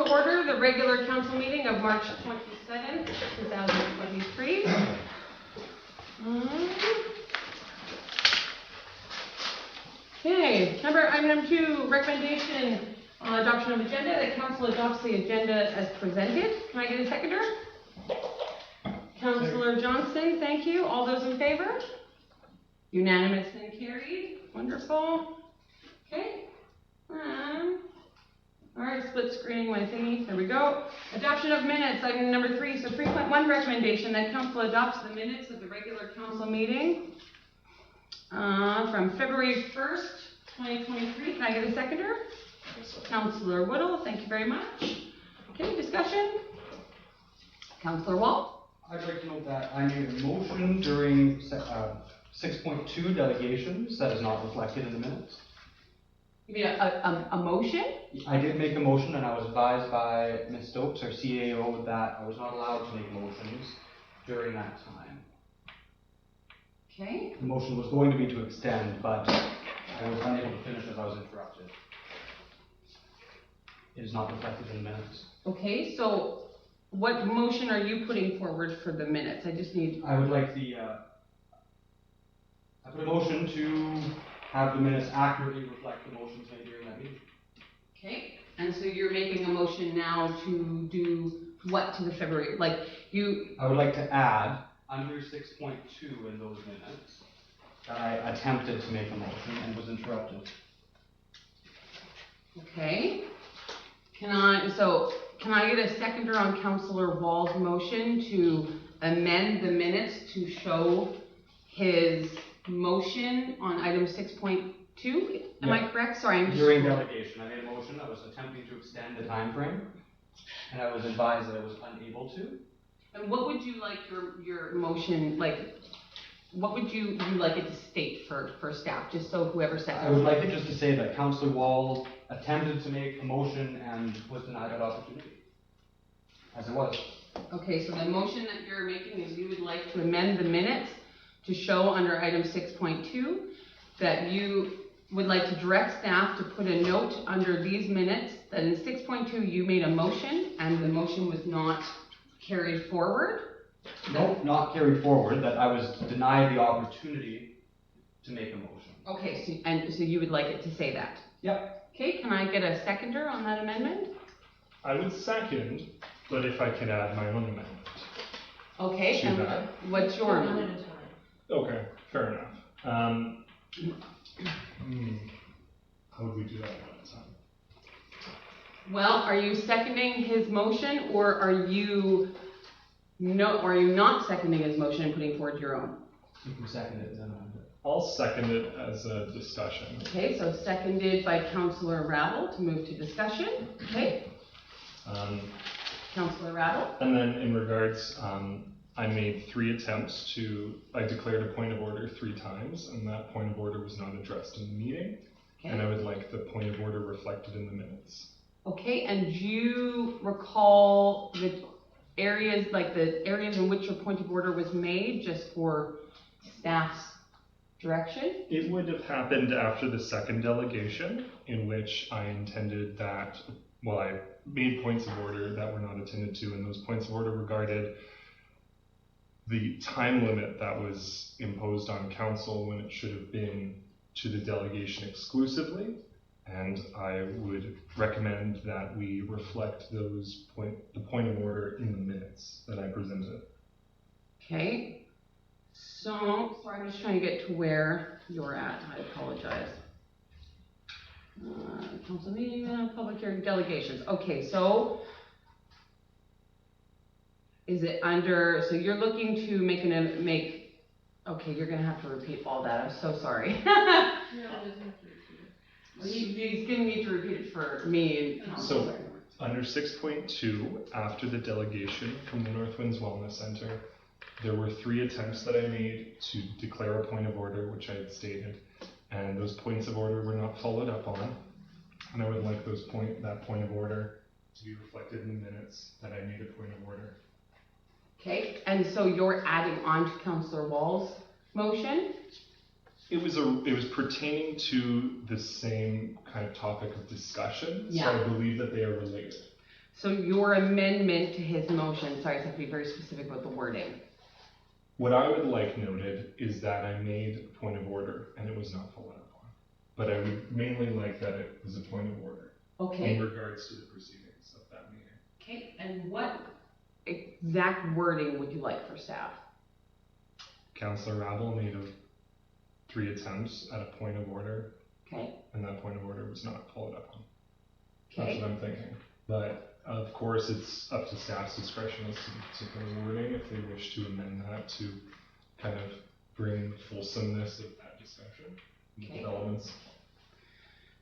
to order the regular council meeting of March 27th, 2023. Okay, item number 2, recommendation on adoption of agenda. The council adopts the agenda as presented. Can I get a seconder? Councillor Johnston, thank you. All those in favor? Unanimous and carried. Wonderful. Okay. All right, split screening my thingy. There we go. Adoption of minutes. Item number 3. So 3.1 recommendation that council adopts the minutes of the regular council meeting from February 1st, 2023. Can I get a seconder? Councillor Woodall, thank you very much. Okay, discussion. Councillor Wall. I'd like to note that I made a motion during 6.2 delegations that is not reflected in the minutes. You mean a motion? I did make a motion, and I was advised by Ms. Stokes, our CAO, that I was not allowed to make motions during that time. Okay. The motion was going to be to extend, but I was unable to finish as I was interrupted. It is not reflected in the minutes. Okay, so what motion are you putting forward for the minutes? I just need... I would like the... I put a motion to have the minutes accurately reflect the motions made during that meeting. Okay, and so you're making a motion now to do what to the February, like you... I would like to add under 6.2 in those minutes that I attempted to make a motion and was interrupted. Okay, can I get a seconder on Councillor Wall's motion to amend the minutes to show his motion on item 6.2? Am I correct? Sorry, I'm just... During delegation, I made a motion. I was attempting to extend the time frame, and I was advised that I was unable to. And what would you like your motion, like, what would you like it to state for staff, just so whoever seconded? I would like it just to say that Councillor Wall attempted to make a motion and was denied that opportunity, as it was. Okay, so the motion that you're making is you would like to amend the minutes to show under item 6.2 that you would like to direct staff to put a note under these minutes that in 6.2 you made a motion and the motion was not carried forward. No, not carried forward, that I was denied the opportunity to make a motion. Okay, so you would like it to say that? Yep. Okay, can I get a seconder on that amendment? I would second, but if I could add my own amendment. Okay, and what's your amendment? Okay, fair enough. How would we do that one at a time? Well, are you seconding his motion, or are you not seconding his motion and putting forward your own? You can second it, then I'll second it as a discussion. Okay, so seconded by Councillor Ravel to move to discussion. Okay. Councillor Ravel. And then in regards, I made 3 attempts I declared a point of order 3 times, and that point of order was not addressed in the meeting. Okay. And I would like the point of order reflected in the minutes. Okay, and do you recall the areas in which your point of order was made, just for staff's direction? It would have happened after the second delegation, in which I intended that, well, I made points of order that were not attended to, and those points of order regarded the time limit that was imposed on council when it should have been to the delegation exclusively, and I would recommend that we reflect the point of order in the minutes that I presented. Okay, so sorry, I'm just trying to get to where you're at. I apologize. Council meeting, public hearing, delegations. Okay, so is it under, so you're looking to okay, you're going to have to repeat all that. I'm so sorry. No, it doesn't have to repeat it. He's going to need to repeat it for me. So, under 6.2, after the delegation from the North Winds Wellness Center, there were 3 attempts that I made to declare a point of order, which I had stated, and those points of order were not followed up on, and I would like that point of order to be reflected in the minutes that I made a point of order. Okay, and so you're adding on to Councillor Wall's motion? It was pertaining to the same kind of topic of discussion, yeah. So I believe that they are related. So your amendment to his motion, sorry, I have to be very specific about the wording. What I would like noted is that I made a point of order and it was not followed up on. But I would mainly like that it was a point of order in Okay, regards to the proceedings of that meeting. okay, and what exact wording would you like for staff? Councillor Rabel made 3 attempts at a point of order, Okay, and that point of order was not followed up on. That's okay, what I'm thinking. But of course, it's up to staff's discretion as to the particular wording if they wish to amend that to kind of bring fulsomeness of that discussion and Okay. developments.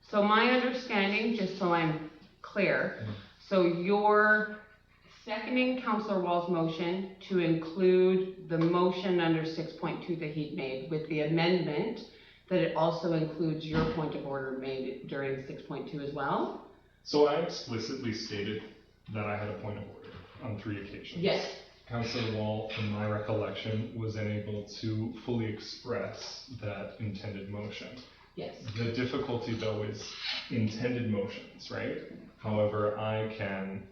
so my understanding, just so I'm clear, so you're seconding Councillor Wall's motion to include the motion under 6.2 that he made with the amendment that it also includes your point of order made during 6.2 as well? So I explicitly stated that I had a point of order on 3 occasions. Yes. Councillor Wall, from my recollection, was unable to fully express that intended motion. Yes. The difficulty though is intended motions, right? However, I can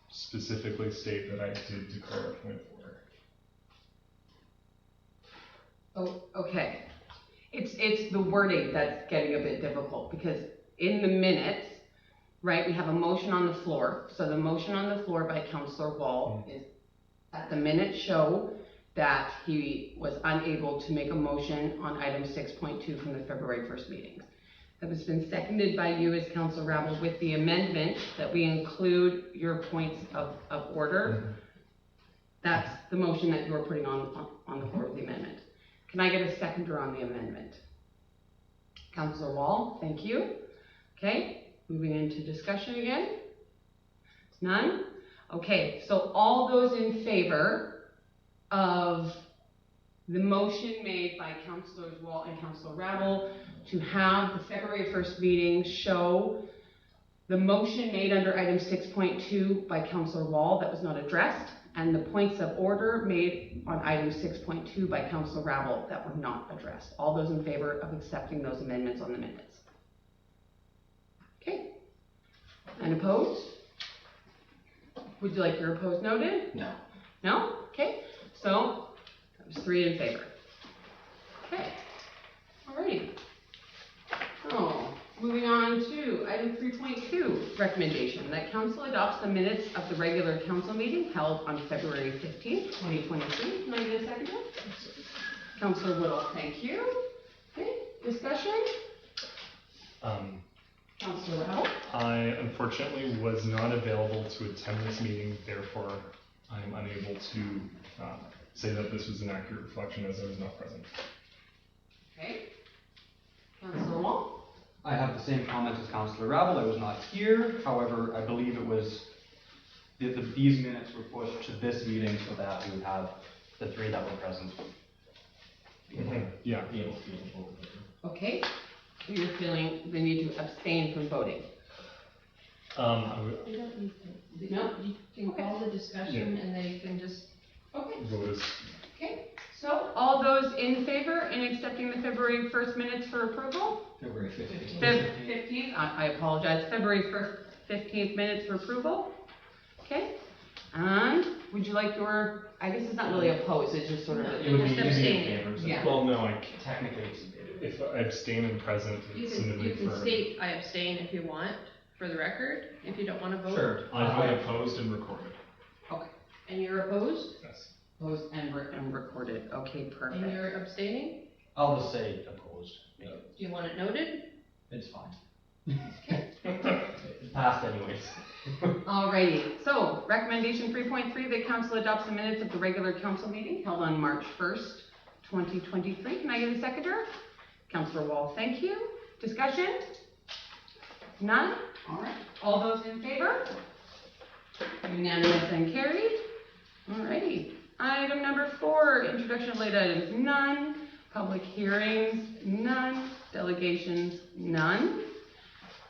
specifically state that I did declare a point of order. Oh, okay. It's the wording that's getting a bit difficult because in the minutes, right, we have a motion on the floor. So the motion on the floor by Councillor Wall is that the minutes show that he was unable to make a motion on item 6.2 from the February 1st meetings. That has been seconded by you as Councillor Rabel with the amendment that we include your points of order. That's the motion that you're putting on the floor with the amendment. Can I get a seconder on the amendment? Councillor Wall, thank you. Okay, moving into discussion again. It's none. Okay, so all those in favor of the motion made by Councillors Wall and Councillor Rabel to have the February 1st meeting show the motion made under item 6.2 by Councillor Wall that was not addressed, and the points of order made on item 6.2 by Councillor Rabel that were not addressed. All those in favor of accepting those amendments on the minutes? Okay. And opposed? Would you like your opposed noted? No. No? Okay. So, that was 3 in favor. Okay. Alrighty. Oh, moving on to item 3.2, recommendation that council adopts the minutes of the regular council meeting held on February 15th, 2023. Can I get a second? Councillor Whittle, thank you. Okay, discussion? Councillor Rattle? I unfortunately was not available to attend this meeting, therefore I am unable to say that this was an accurate reflection as I was not present. Okay. Councillor Wall? I have the same comment as Councillor Rabel. I was not here. However, I believe it was these minutes were pushed to this meeting so that we would have the 3 that were present. Yeah. Be able to vote. Okay. So you're feeling the need to abstain from voting? I would They don't need to. No? You can call the discussion and they can just. Okay. vote as Okay. So all those in favor in accepting the February 1st minutes for approval? February 15th. 15th, I apologize, February 1st, 15th minutes for approval. Okay, and would you like your, I guess it's not really opposed, it's just sort of. It would be Just easy in abstaining. favor. So Yeah. well, no, I technically, it's if I abstain and present, You it's can, an you can affirmative. state, I abstain if you want, for the record, if you don't want to vote. sure. I vote opposed and recorded. And you're opposed, Yes. Opposed and recorded, okay, and perfect. you're abstaining, I'll just say opposed. do you want it noted? It's fine. It passed anyways. Alrighty, so recommendation 3.3, the council adopts the minutes of the regular council meeting held on March 1st, 2023. Can I get a seconder? Councillor Wall, thank you. Discussion? None? Alright, all those in favor? Unanimous and carried. Alrighty. Item number 4, introduction of late items, none. Public hearings, none. Delegations, none.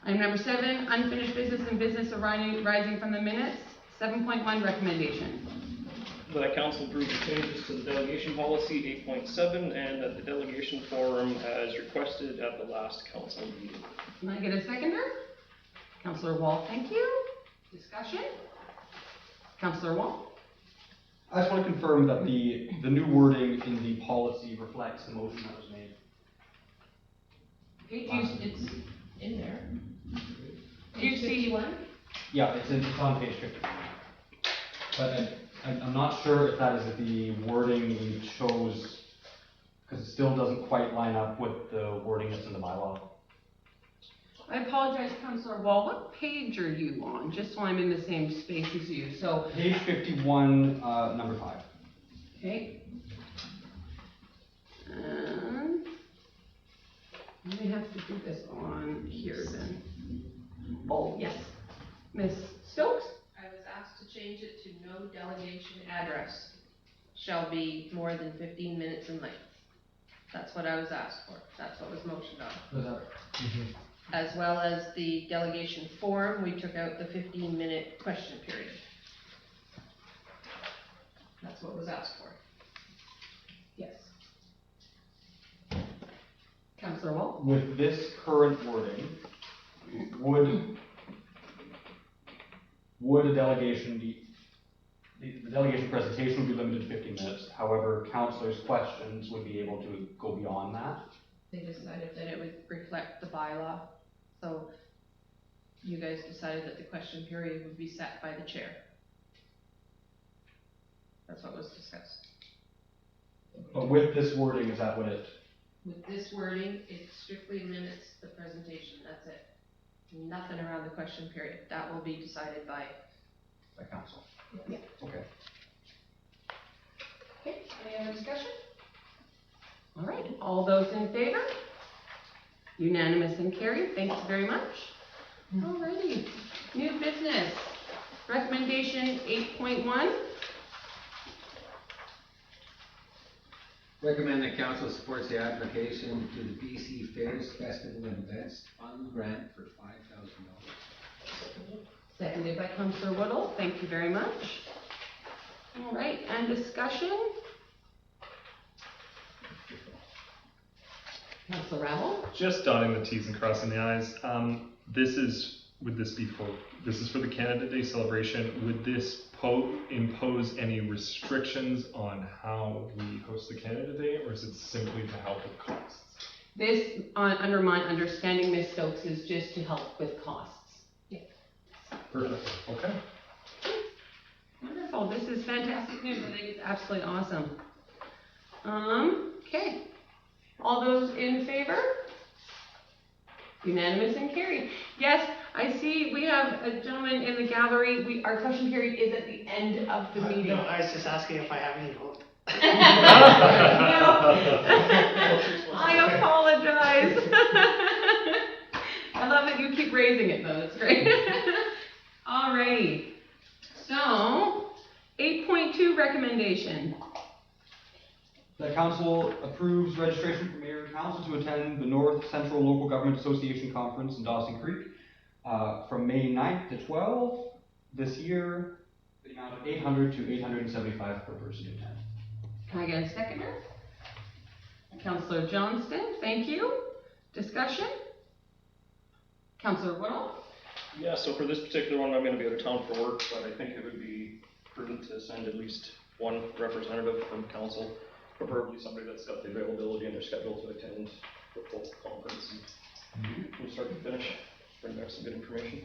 Item number 7, unfinished business and business arising from the minutes. 7.1, recommendation. That council approve the changes to the delegation policy 8.7 and that the delegation forum as requested at the last council meeting. Can I get a seconder? Councillor Wall, thank you. Discussion? Councillor Wall? I just want to confirm that the new wording in the policy reflects the motion that was made. It's In there. Do you see one? Yeah, it's on page 50. But I'm not sure if that is the wording we chose, because it still doesn't quite line up with the wording that's in the bylaw. I apologize, Councillor Wall. What page are you on? Just so I'm in the same space as you. So Page 51, number 5. okay. And I may have to do this on here then. Oh, yes. Miss Stokes? I was asked to change it to no delegation address shall be more than 15 minutes in length. That's what I was asked for. That's what was motioned on. As well as the delegation form, we took out the 15-minute question period. That's what was asked for. Yes. Councillor Wall? With this current wording, would a delegation be, the delegation presentation would be limited to 15 minutes. However, councillors' questions would be able to go beyond that. They decided that it would reflect the bylaw. So you guys decided that the question period would be set by the chair. That's what was discussed. But with this wording, is that what it? With this wording, it strictly limits the presentation, that's it. Nothing around the question period. That will be decided by. By council? Yeah. Okay. Okay, any other discussion? All right, all those in favor? Unanimous and carried, thanks very much. Alrighty, new business, recommendation 8.1. Recommend that council supports the application to the BC Fairs Festival and Events Fund grant for $5,000. Seconded by Councillor Woodall, thank you very much. All right, and discussion? Councillor Ravel? Just dotting the T's and crossing the I's. This is for the Canada Day celebration. Would this impose any restrictions on how we host the Canada Day, or is it simply to help with costs? This, under my understanding, Ms. Stokes, is just to help with costs. Perfect. Okay. Wonderful, this is fantastic news, I think it's absolutely awesome. Okay, all those in favor? Unanimous and carried. Yes, I see we have a gentleman in the gallery, our question period is at the end of the meeting. No, I was just asking if I have any vote. I apologize. I love that you keep raising it though, that's great. Alrighty, so 8.2 recommendation. The council approves registration for mayor and council to attend the North Central Local Government Association Conference in Dawson Creek from May 9th to 12th this year, the amount of $800 to $875 per person to attend. Can I get a seconder? Councillor Johnston, thank you. Discussion? Councillor Woodall? Yeah, so for this particular one, I'm gonna be out of town for work, but I think it would be prudent to send at least one representative from council, preferably somebody that's got the availability in their schedule to attend the full conference and from start to finish, bring back some good information.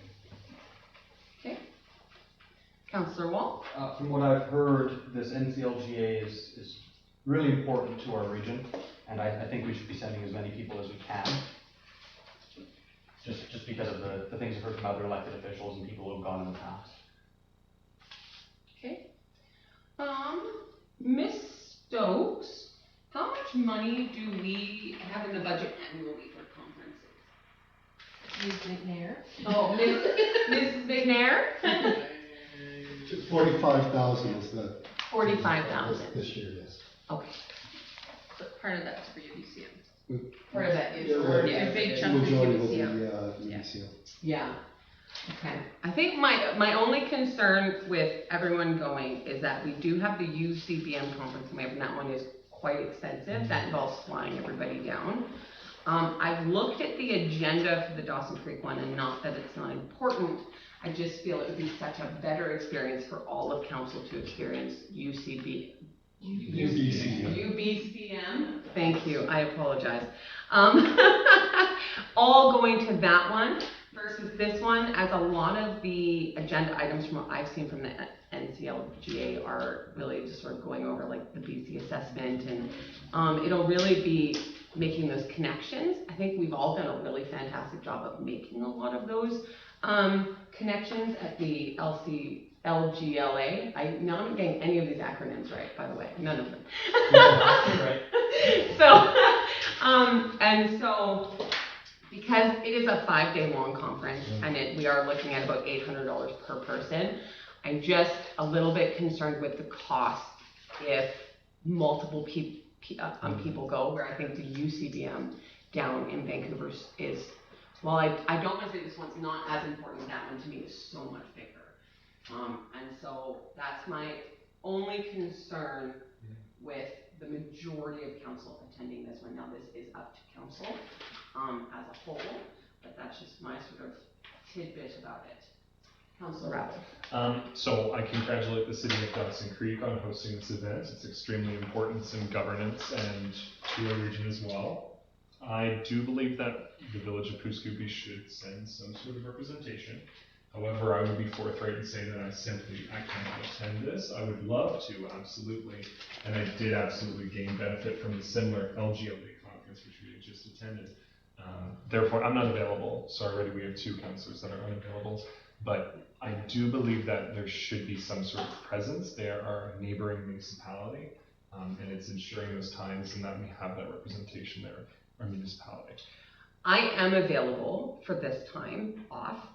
Okay. Councillor Wall? From what I've heard, this NCLGA is really important to our region, and I think we should be sending as many people as we can. Just because of the things I've heard from other elected officials and people who have gone in the past. Okay. Ms. Stokes, how much money do we have in the budget annually for conferences? Ms. McNair. Oh, Mrs. McNair? 45,000 is the. 45,000. This year, yes. Okay. So part of that's for UBCM. Part of that is Yeah, for, Yeah, a big chunk of Majority will be, UBCM. UBCM. yeah. Okay. I think my only concern with everyone going is that we do have the UCBM conference, and that one is quite expensive. That involves flying everybody down. I've looked at the agenda for the Dawson Creek one, and not that it's not important. I just feel it would be such a better experience for all of council to experience UBCM. Thank you, I apologize. All going to that one versus this one, as a lot of the agenda items from what I've seen from the NCLGA are really just sort of going over like the BC assessment, and it'll really be making those connections. I think we've all done a really fantastic job of making a lot of those connections at the LGLA. Now I'm getting any of these acronyms right, by the way, none of them. Right. So, because it is a 5-day long conference, and we are looking at about $800 per person, I'm just a little bit concerned with the cost if multiple people go, where I think the UCBM down in Vancouver is, well, I don't want to say this one's not as important, that one to me is so much bigger. And so that's my only concern with the majority of council attending this one. Now this is up to council as a whole, but that's just my sort of tidbit about it. Councilor Rabble. So I congratulate the city of Dawson Creek on hosting this event. It's extremely important in governance and to our region as well. I do believe that the village of Pooskoopi should send some sort of representation. However, I will be forthright and say that I cannot attend this. I would love to, absolutely, and I did absolutely gain benefit from the similar LGLA conference which we had just attended. Therefore, I'm not available, so already we have 2 councillors that are unavailable, but I do believe that there should be some sort of presence. They are a neighboring municipality, and it's ensuring those times and that we have that representation there, our municipality. I am available for this time off.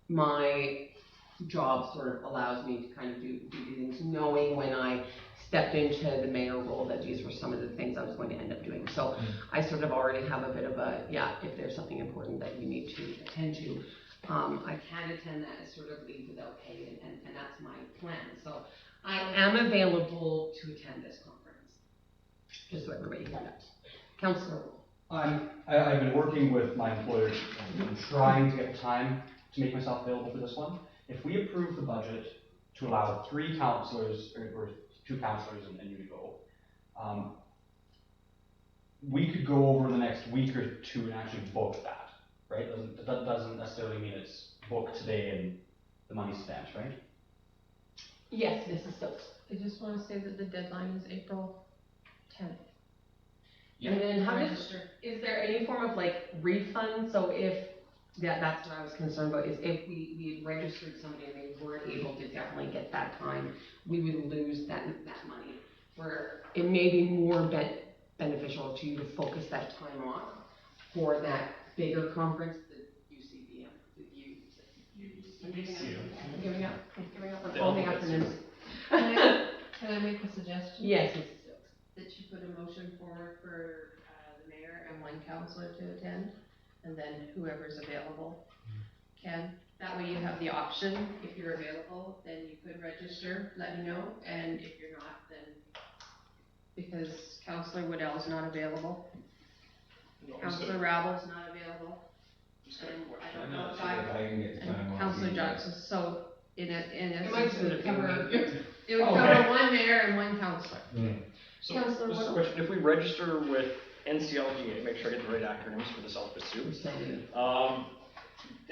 My job sort of allows me to kind of do these things, knowing when I stepped into the mayor role that these were some of the things I was going to end up doing. So I sort of already have a bit of a, if there's something important that you need to attend to, I can attend that as sort of leave without pay, and that's my plan. So I am available to attend this conference, just so everybody hears that. Councillor. I've been working with my employers and trying to get the time to make myself available for this one. If we approve the budget to allow 3 councillors, or 2 councillors and you to go, we could go over the next week or 2 and actually book that, right? That doesn't necessarily mean it's booked today and the money's spent, right? Yes, Mrs. Stokes. I just want to say that the deadline is April 10th. And then is there any form of like refund? So if, that's what I was concerned about, is if we had registered somebody and they weren't able to definitely get that time, we would lose that money. Where it may be more beneficial to you to focus that time off for that bigger conference, the UCBM, I'm giving up on all the acronyms. Can I make a suggestion? Yes, Mrs. Stokes. That you put a motion forward for the mayor and 1 councillor to attend, and then whoever's available can. That way you have the option. If you're available, then you could register, let me know, and if you're not, then because Councillor Waddell's not available, Councillor Rabble's not available, and I don't know if and Councillor Johnson. So in essence, it would cover 1 mayor and 1 councillor. So, Councillor just a Waddell? question, if we register with NCLGA, make sure I get the right acronyms for this South Pursuit.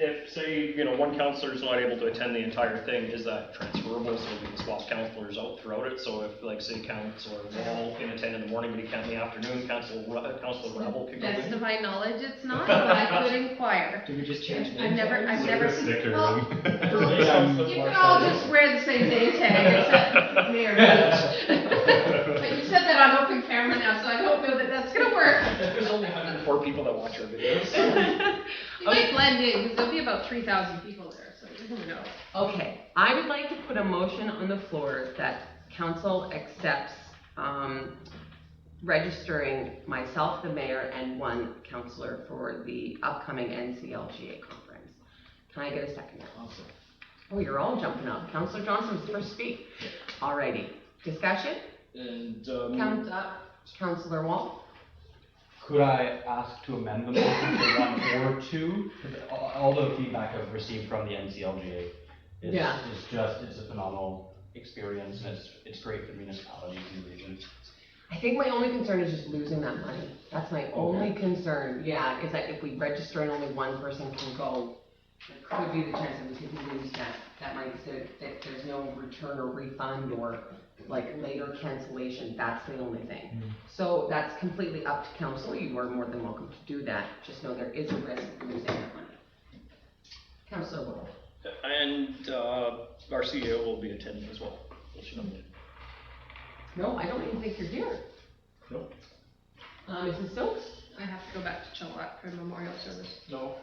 If, say, 1 councillor is not able to attend the entire thing, is that transferable so we can swap councillors out throughout it? So if, like, say, Councillor Wall can attend in the morning, but he can't in the afternoon, Councillor Rabble can go Best in? of my knowledge, it's not, but I could inquire. Do we just change names? I've never seen. Sticker. Well, you could all just wear the same name tag except Mayor Beach. But you said that on open camera now, so I don't know that that's gonna work. There's only 104 people that watch our videos. You might blend in, because there'll be about 3,000 people there, so you never know. Okay, I would like to put a motion on the floor that council accepts registering myself, the mayor, and 1 councillor for the upcoming NCLGA conference. Can I get a second? Awesome. Oh, you're all jumping up. Councillor Johnson was the first to speak. Alrighty, discussion? And, Councillor Wall? Could I ask to amend the motion to 1 or 2? Because all the feedback I've received from the NCLGA is, Yeah. it's a phenomenal experience, and it's great for municipalities in the region. I think my only concern is just losing that money. That's my only concern, yeah, is that if we register and only one person can go, there could be the chance that we could lose that money, because that there's no return or refund or like later cancellation, that's the only thing. So that's completely up to council, you are more than welcome to do that, just know there is a risk of losing that money. Councillor Wood. And, our CEO will be attending as well. Will she not? No, I don't even think you're here. Nope. Mrs. Stokes? I have to go back to Chilliwack for memorial service. No.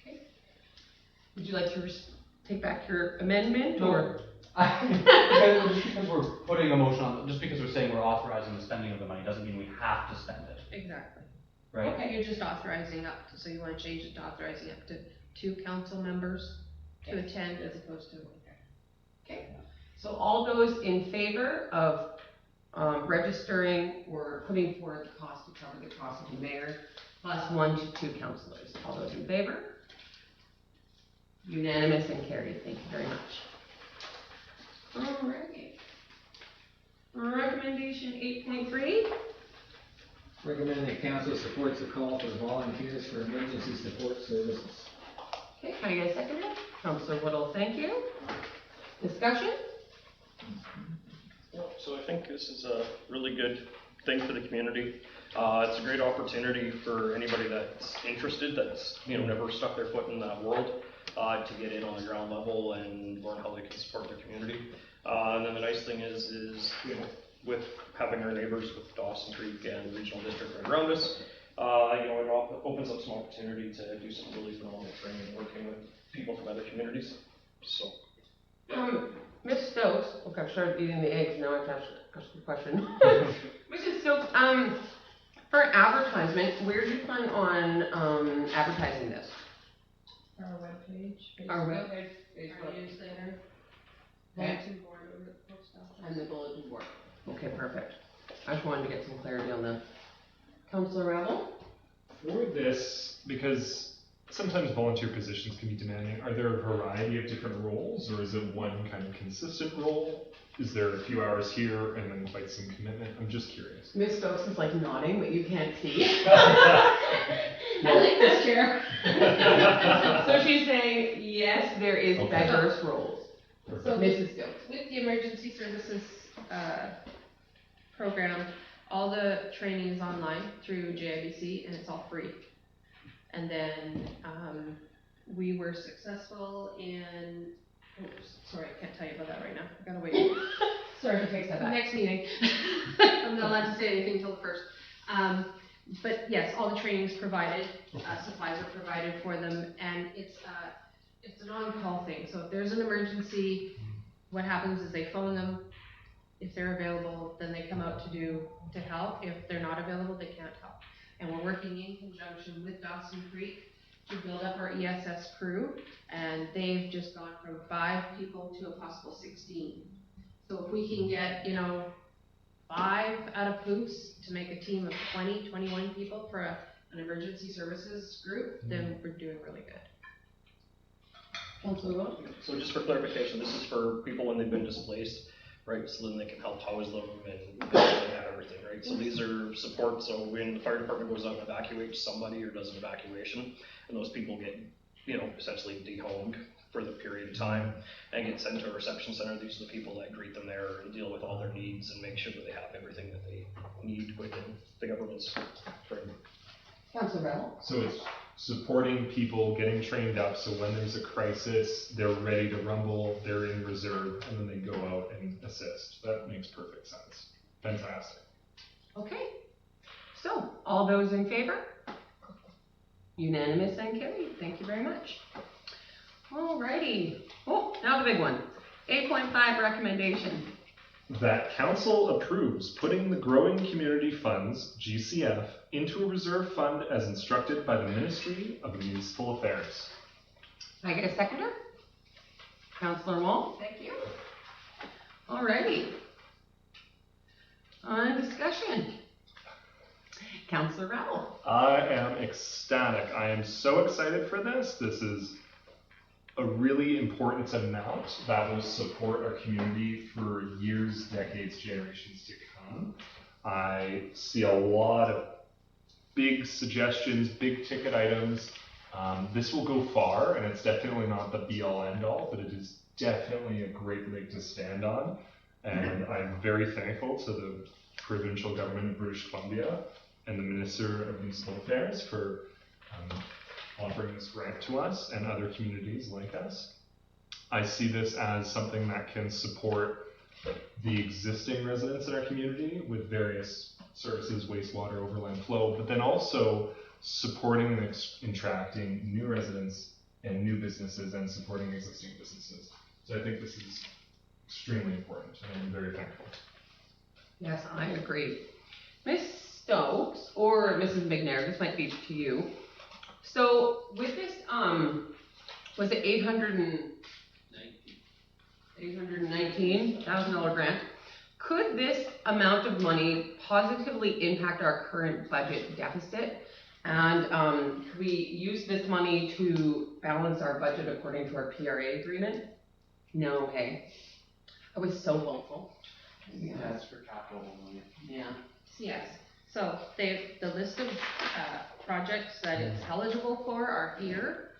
Okay. Would you like to take back your amendment, or? Because we're putting a motion on, just because we're saying we're authorizing the spending of the money doesn't mean we have to spend it, Exactly. right? Okay, you're just authorizing up, so you wanna change it to authorizing up to 2 council members to attend as opposed to. Okay, so all those in favor of registering or putting forward the cost to cover the cost of the mayor plus 1 to 2 councillors, all those in favor? Unanimous and carried, thank you very much. Alrighty. Recommendation 8.3. Recommend that council supports the call for volunteers for emergency support services. Okay, can I get a second? Councillor Woodall, thank you. Discussion? So I think this is a really good thing for the community. It's a great opportunity for anybody that's interested, that's, never stuck their foot in that world, to get in on the ground level and learn how they can support their community. And then the nice thing is, with having our neighbors with Dawson Creek and the regional district right around us, it opens up some opportunity to do some really phenomenal training and working with people from other communities. So. Ms. Stokes, okay, I've started eating the eggs, now I have to ask the question. Mrs. Stokes, for advertisement, where do you plan on advertising this? Our webpage, Our Facebook, webpage, our newsletter, Okay. bulletin board over the post office. And the bulletin board. Okay, perfect. I just wanted to get some clarity on the. Councillor Rebel? For this, because sometimes volunteer positions can be demanding, are there a variety of different roles, or is it one kind of consistent role? Is there a few hours here and then quite some commitment? I'm just curious. Ms. Stokes is like nodding, but you can't see. I like this chair. So she's saying, yes, there is Okay. diverse roles. So Mrs. Stokes. with the emergency services program, all the training is online through JIBC and it's all free. And then we were successful in, sorry, I can't tell you about that right now. I gotta wait. Sorry to take that back. Next meeting. I'm not allowed to say anything until the first. But yes, all the training is provided, supplies are provided for them, and it's an on-call thing. So if there's an emergency, what happens is they phone them. If they're available, then they come out to help. If they're not available, they can't help. And we're working in conjunction with Dawson Creek to build up our ESS crew, and they've just gone from 5 people to a possible 16. So if we can get, 5 out of Poops to make a team of 20, 21 people for an emergency services group, then we're doing really good. Councillor Rowe? So just for clarification, this is for people when they've been displaced, right? So then they can help house them and have everything, right? So these are support, so when the fire department goes out and evacuates somebody or does an evacuation, and those people get, essentially dehomed for the period of time and get sent to a reception center, these are the people that greet them there and deal with all their needs and make sure that they have everything that they need within the government's framework. Councillor Rebel? So it's supporting people, getting trained up, so when there's a crisis, they're ready to rumble, they're in reserve, and then they go out and assist. That makes perfect sense. Fantastic. Okay. So, all those in favor? Unanimous and carried. Thank you very much. Alrighty. Oh, now the big one. 8.5 recommendation. That council approves putting the Growing Community Funds, GCF, into a reserve fund as instructed by the Ministry of Municipal Affairs. Can I get a seconder? Councillor Wall? Thank you. Alrighty. On discussion. Councillor Rowell. I am ecstatic. I am so excited for this. This is a really important amount that will support our community for years, decades, generations to come. I see a lot of big suggestions, big ticket items. This will go far, and it's definitely not the be-all end-all, but it is definitely a great leg to stand on. And I'm very thankful to the provincial government of British Columbia and the Minister of Municipal Affairs for offering this grant to us and other communities like us. I see this as something that can support the existing residents in our community with various services, wastewater, overland flow, but then also supporting and attracting new residents and new businesses and supporting existing businesses. So I think this is extremely important, and I'm very thankful. Yes, I agree. Ms. Stokes, or Mrs. McNair, this might be to you. So with this, was it $819,000 grant? Could this amount of money positively impact our current budget deficit? And could we use this money to balance our budget according to our PRA agreement? No, okay. I was so hopeful. Yeah, that's for capital only. Yeah. Yes, so the list of projects that it's eligible for are here.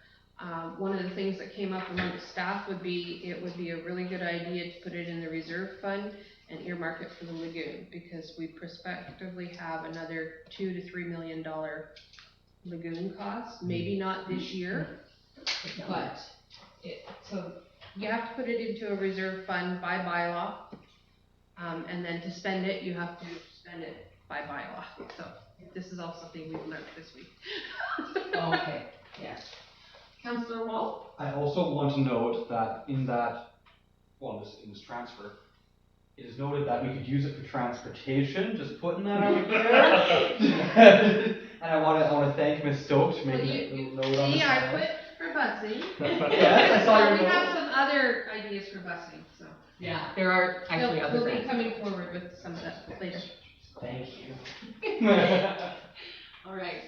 One of the things that came up among the staff would be, it would be a really good idea to put it in the reserve fund and earmark it for the lagoon, because we prospectively have another $2 to $3 million lagoon cost, maybe not this year, but so you have to put it into a reserve fund by bylaw, and then to spend it, you have to spend it by bylaw. So this is all something we've learned this week. Okay, yes. Councillor Wall? I also want to note that in this transfer, it is noted that we could use it for transportation, just putting that out there. And I want to thank Ms. Stokes for making a little note on this. See, I put for busing. Yes, I saw your We note. have some other ideas for busing, so. Yeah, there are actually other We'll be grants. coming forward with some of that later. Thank you. All right.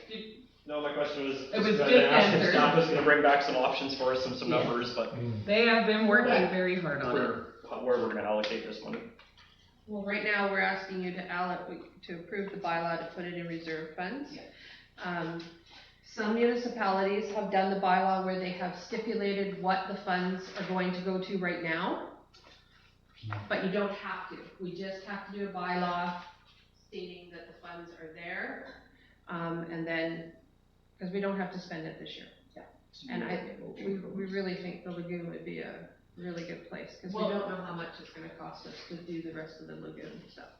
No, my question was, It was just just ask if answered. staff was gonna bring back some options for us and some Yeah. numbers, but They have been working very hard on it. where we're gonna allocate this money. Well, right now, we're asking you to approve the bylaw to put it in reserve funds. Some municipalities have done the bylaw where they have stipulated what the funds are going to go to right now. But you don't have to. We just have to do a bylaw stating that the funds are there. And then, because we don't have to spend it this year. And we really think the lagoon would be a really good place, because we don't know how much it's gonna cost us to do the rest of the lagoon stuff.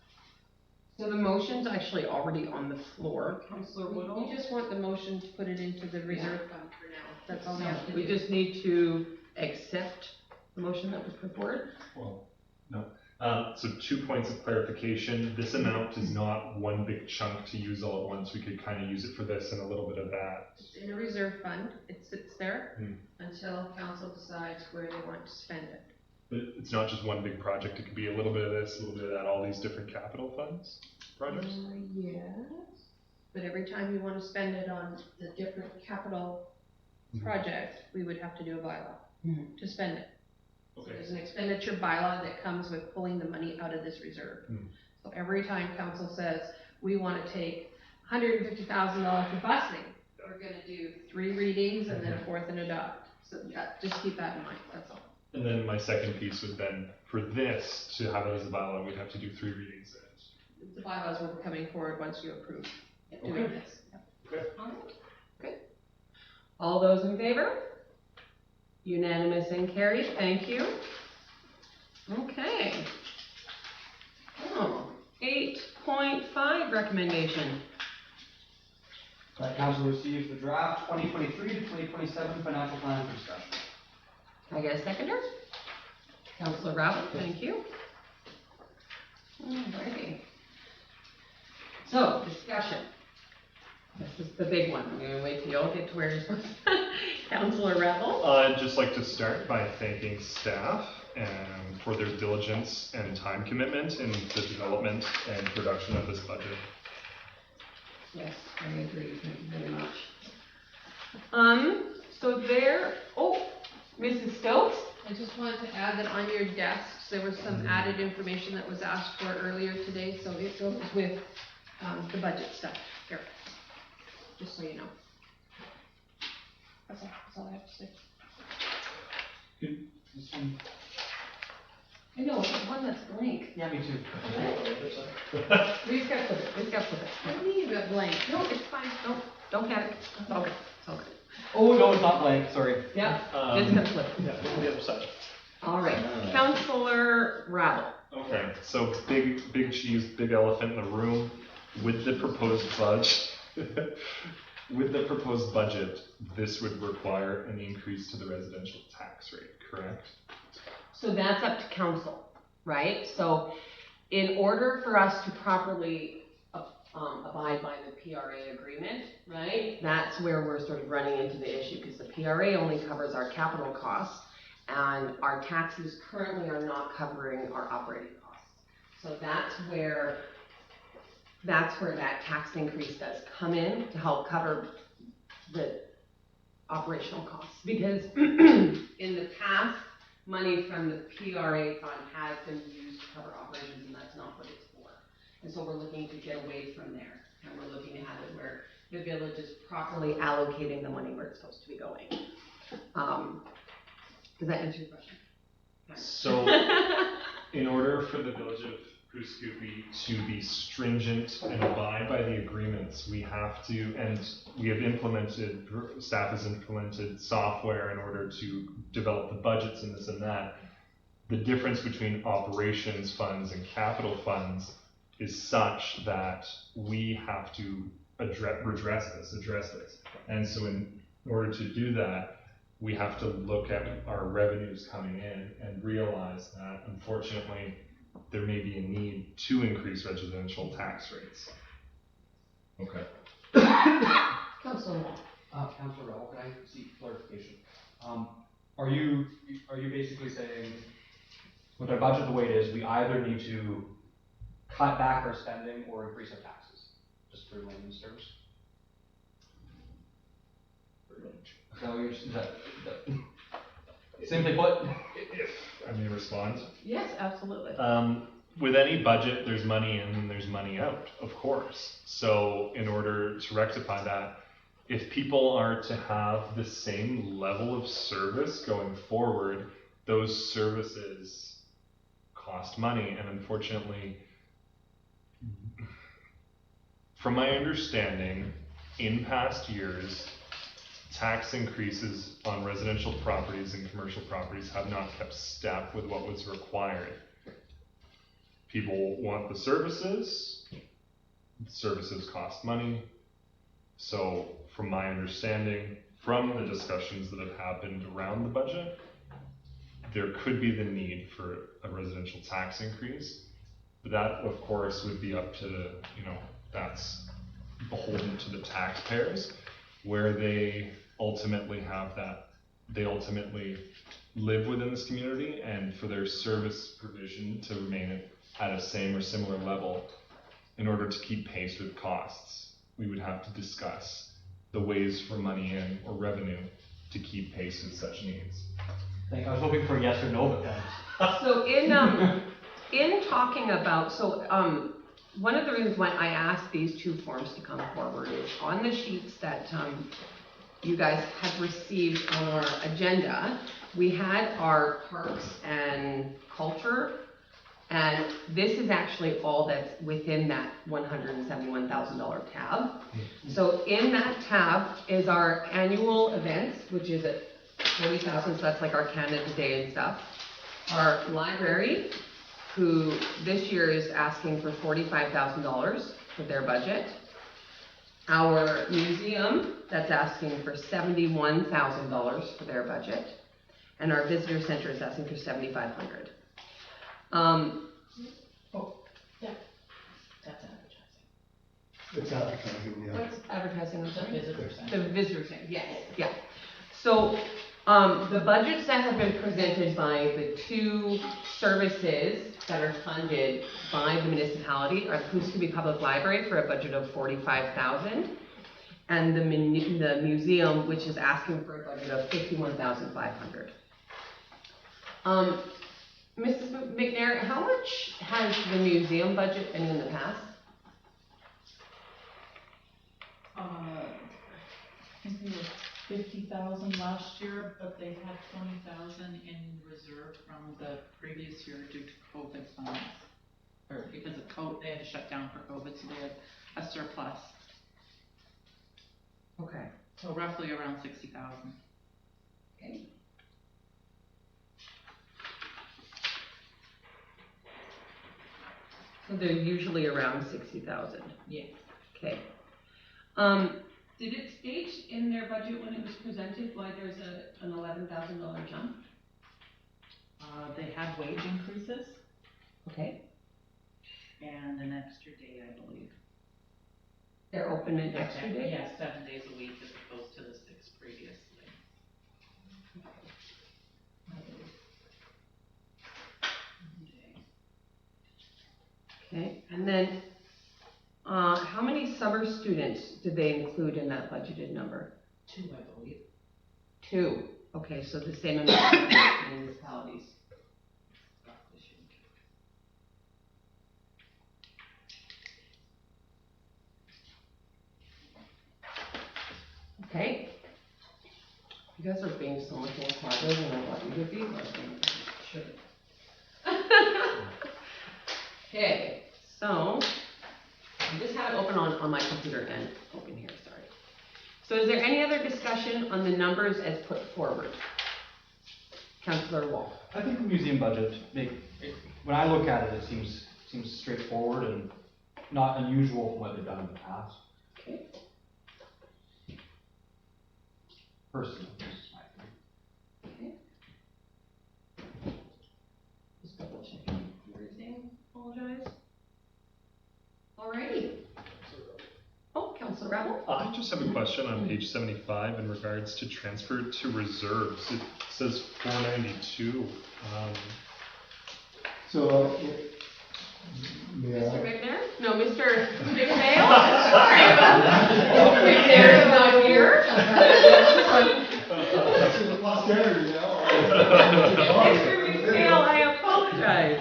So the motion's actually already on the floor, Councillor Woodall. We just want the motion to put it into the reserve fund for now. That's all we have to do. We just need to accept the motion that was put forward. Well, no. So 2 points of clarification. This amount is not one big chunk to use all at once. We could kind of use it for this and a little bit of that. It's in a reserve fund. It sits there until council decides where they want to spend it. But it's not just one big project. It could be a little bit of this, a little bit of that, all these different capital funds projects. Yes. But every time you want to spend it on the different capital project, we would have to do a bylaw to spend it. So Okay. there's an expenditure bylaw that comes with pulling the money out of this reserve. So every time council says, we want to take $150,000 for busing, we're going to do 3 readings and then a 4th and adopt. So just keep that in mind, that's all. And then my second piece would then, for this, to have it as a bylaw, we'd have to do 3 readings. The bylaws will be coming forward once you approve doing this. Okay. Okay. All those in favor? Unanimous and carried, thank you. Okay. 8.5 recommendation. Council receives the draft 2023 to 2027 financial plan for discussion. Can I get a seconder? Councillor Rabbit, thank you. Alrighty. So, discussion. This is the big one. I'm gonna wait till you all get to where you're supposed to. Councillor Rebel. I'd just like to start by thanking staff for their diligence and time commitment in the development and production of this budget. Yes, I agree, thank you very much. So there, Mrs. Stokes? I just wanted to add that on your desks, there was some added information that was asked for earlier today, so it goes with the budget stuff here, just so you know. That's all I have to say. I know, one that's blank. Yeah, me too. We just gotta flip it, What do you mean about blank? No, it's fine, don't panic, it's all good, it's all good. Oh, no, it's not blank, sorry. Yeah, just gotta flip it. Yeah, on the other side. All right, Councillor Rabble. Okay, so big cheese, big elephant in the room. With the proposed budget, this would require an increase to the residential tax rate, correct? So that's up to council, right? So in order for us to properly abide by the PRA agreement, right? That's where we're sort of running into the issue, because the PRA only covers our capital costs, and our taxes currently are not covering our operating costs. So that's where that tax increase does come in to help cover the operational costs. Because in the past, money from the PRA fund has been used to cover operations, and that's not what it's for. And so we're looking to get away from there, and we're looking to have it where the village is properly allocating the money where it's supposed to be going. Does that answer your question? So, in order for the village of Pursuit to be stringent and abide by the agreements, we have to, and we have implemented, staff has implemented software in order to develop the budgets and this and that. The difference between operations funds and capital funds is such that we have to address this. And so in order to do that, we have to look at our revenues coming in and realize that, unfortunately, there may be a need to increase residential tax rates. Okay. Councilor. Councilor Rowell, can I seek clarification? Are you basically saying, with our budget the way it is, we either need to cut back our spending or increase our taxes? Just for layman's terms? Simply put? If I may respond. Yes, absolutely. With any budget, there's money in and there's money out, of course. So in order to rectify that, if people are to have the same level of service going forward, those services cost money. And unfortunately, from my understanding, in past years, tax increases on residential properties and commercial properties have not kept step with what was required. People want the services cost money. So from my understanding, from the discussions that have happened around the budget, there could be the need for a residential tax increase. But that, of course, would be up to, that's beholden to the taxpayers, where they ultimately have that, they ultimately live within this community, and for their service provision to remain at a same or similar level in order to keep pace with costs, we would have to discuss the ways for money in or revenue to keep pace with such needs. I was hoping for a yes or no, but thanks. So in talking about, one of the reasons why I asked these two forms to come forward is on the sheets that you guys have received on our agenda, we had our parks and culture, and this is actually all that's within that $171,000 tab. So in that tab is our annual events, which is at $40,000, so that's like our Canada Day and stuff. Our library, who this year is asking for $45,000 for their budget. Our museum, that's asking for $71,000 for their budget. And our visitor center is asking for $7,500. That's advertising. It's advertising, yeah. What's advertising? I'm sorry? Visitor center. The visitor center, yes, yeah. So The budgets that have been presented by the two services that are funded by the municipality are the Coos Public Library for a budget of $45,000, and the museum, which is asking for a budget of $51,500. Mrs. McNair, how much has the museum budget been in the past? I think they were 50,000 last year, but they had 20,000 in reserve from the previous year due to COVID funds. Or because of COVID, they had to shut down for COVID, so they had a surplus. Okay. So roughly around 60,000. Okay. So they're usually around 60,000. Yeah. Okay. Did it state in their budget when it was presented why there's an $11,000 jump? They had wage increases Okay. and an extra day, I believe. They're open an extra day? Yeah, 7 days a week as opposed to the 6 previously. Okay, and then, how many summer students did they include in that budgeted number? 2, I believe. 2. Okay, so the same amount of municipalities. Okay. You guys are being so much more cooperative than I thought you would be, but sure. Okay, so I just have it open on my computer and open here, sorry. So is there any other discussion on the numbers as put forward? Councillor Wall. I think the museum budget, when I look at it, it seems straightforward and not unusual from what they've done in the past. Okay. Personally, this is my opinion. Okay. Just double checking everything. Apologize. Alrighty. Oh, Councillor Rabble? I just have a question on page 75 in regards to transfer to reserves. It says 492. So, may Mr. I? McNair? No, Mr. McPhail? Sorry. Mr. McNair is not here. That's in the posterity now. Mr. McPhail, I apologize.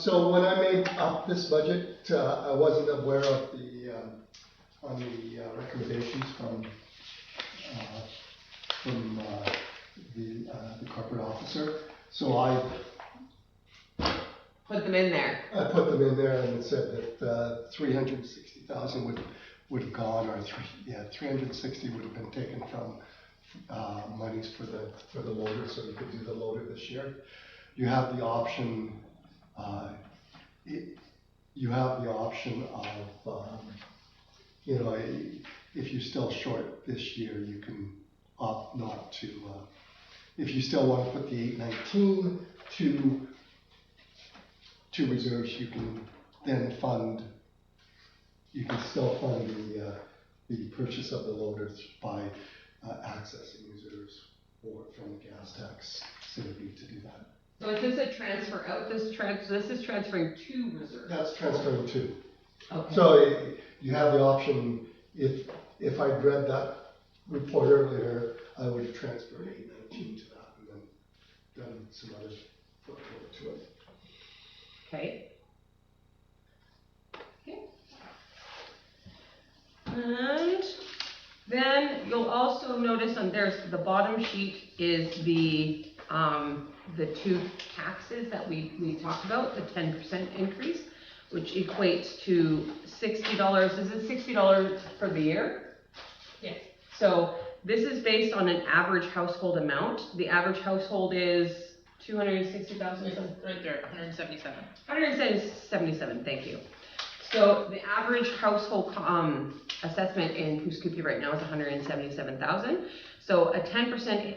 So when I made up this budget, I wasn't aware of the recommendations from the corporate officer. So I Put them in there. put them in there and it said that 360,000 would have gone, or 360 would have been taken from monies for the loader, so you could do the loader this year. You have the option. If you're still short this year, you can opt not to. If you still want to put the 819 to reserves, you can then fund. You can still fund the purchase of the loaders by accessing reserves or from the gas tax syndicate to do that. So is this a transfer out? This is transferring to reserve. That's transferring to. Okay. So you have the option, if I'd read that report earlier, I would have transferred 819 to that and then done some other footnote to it. Okay. And then you'll also notice the bottom sheet is the two taxes that we talked about, the 10% increase, which equates to $60. Is it $60 for the year? Yes. So this is based on an average household amount. The average household is 260,000. It's right there, 177. 177, thank you. So the average household assessment in Coos right now is 177,000. So a 10%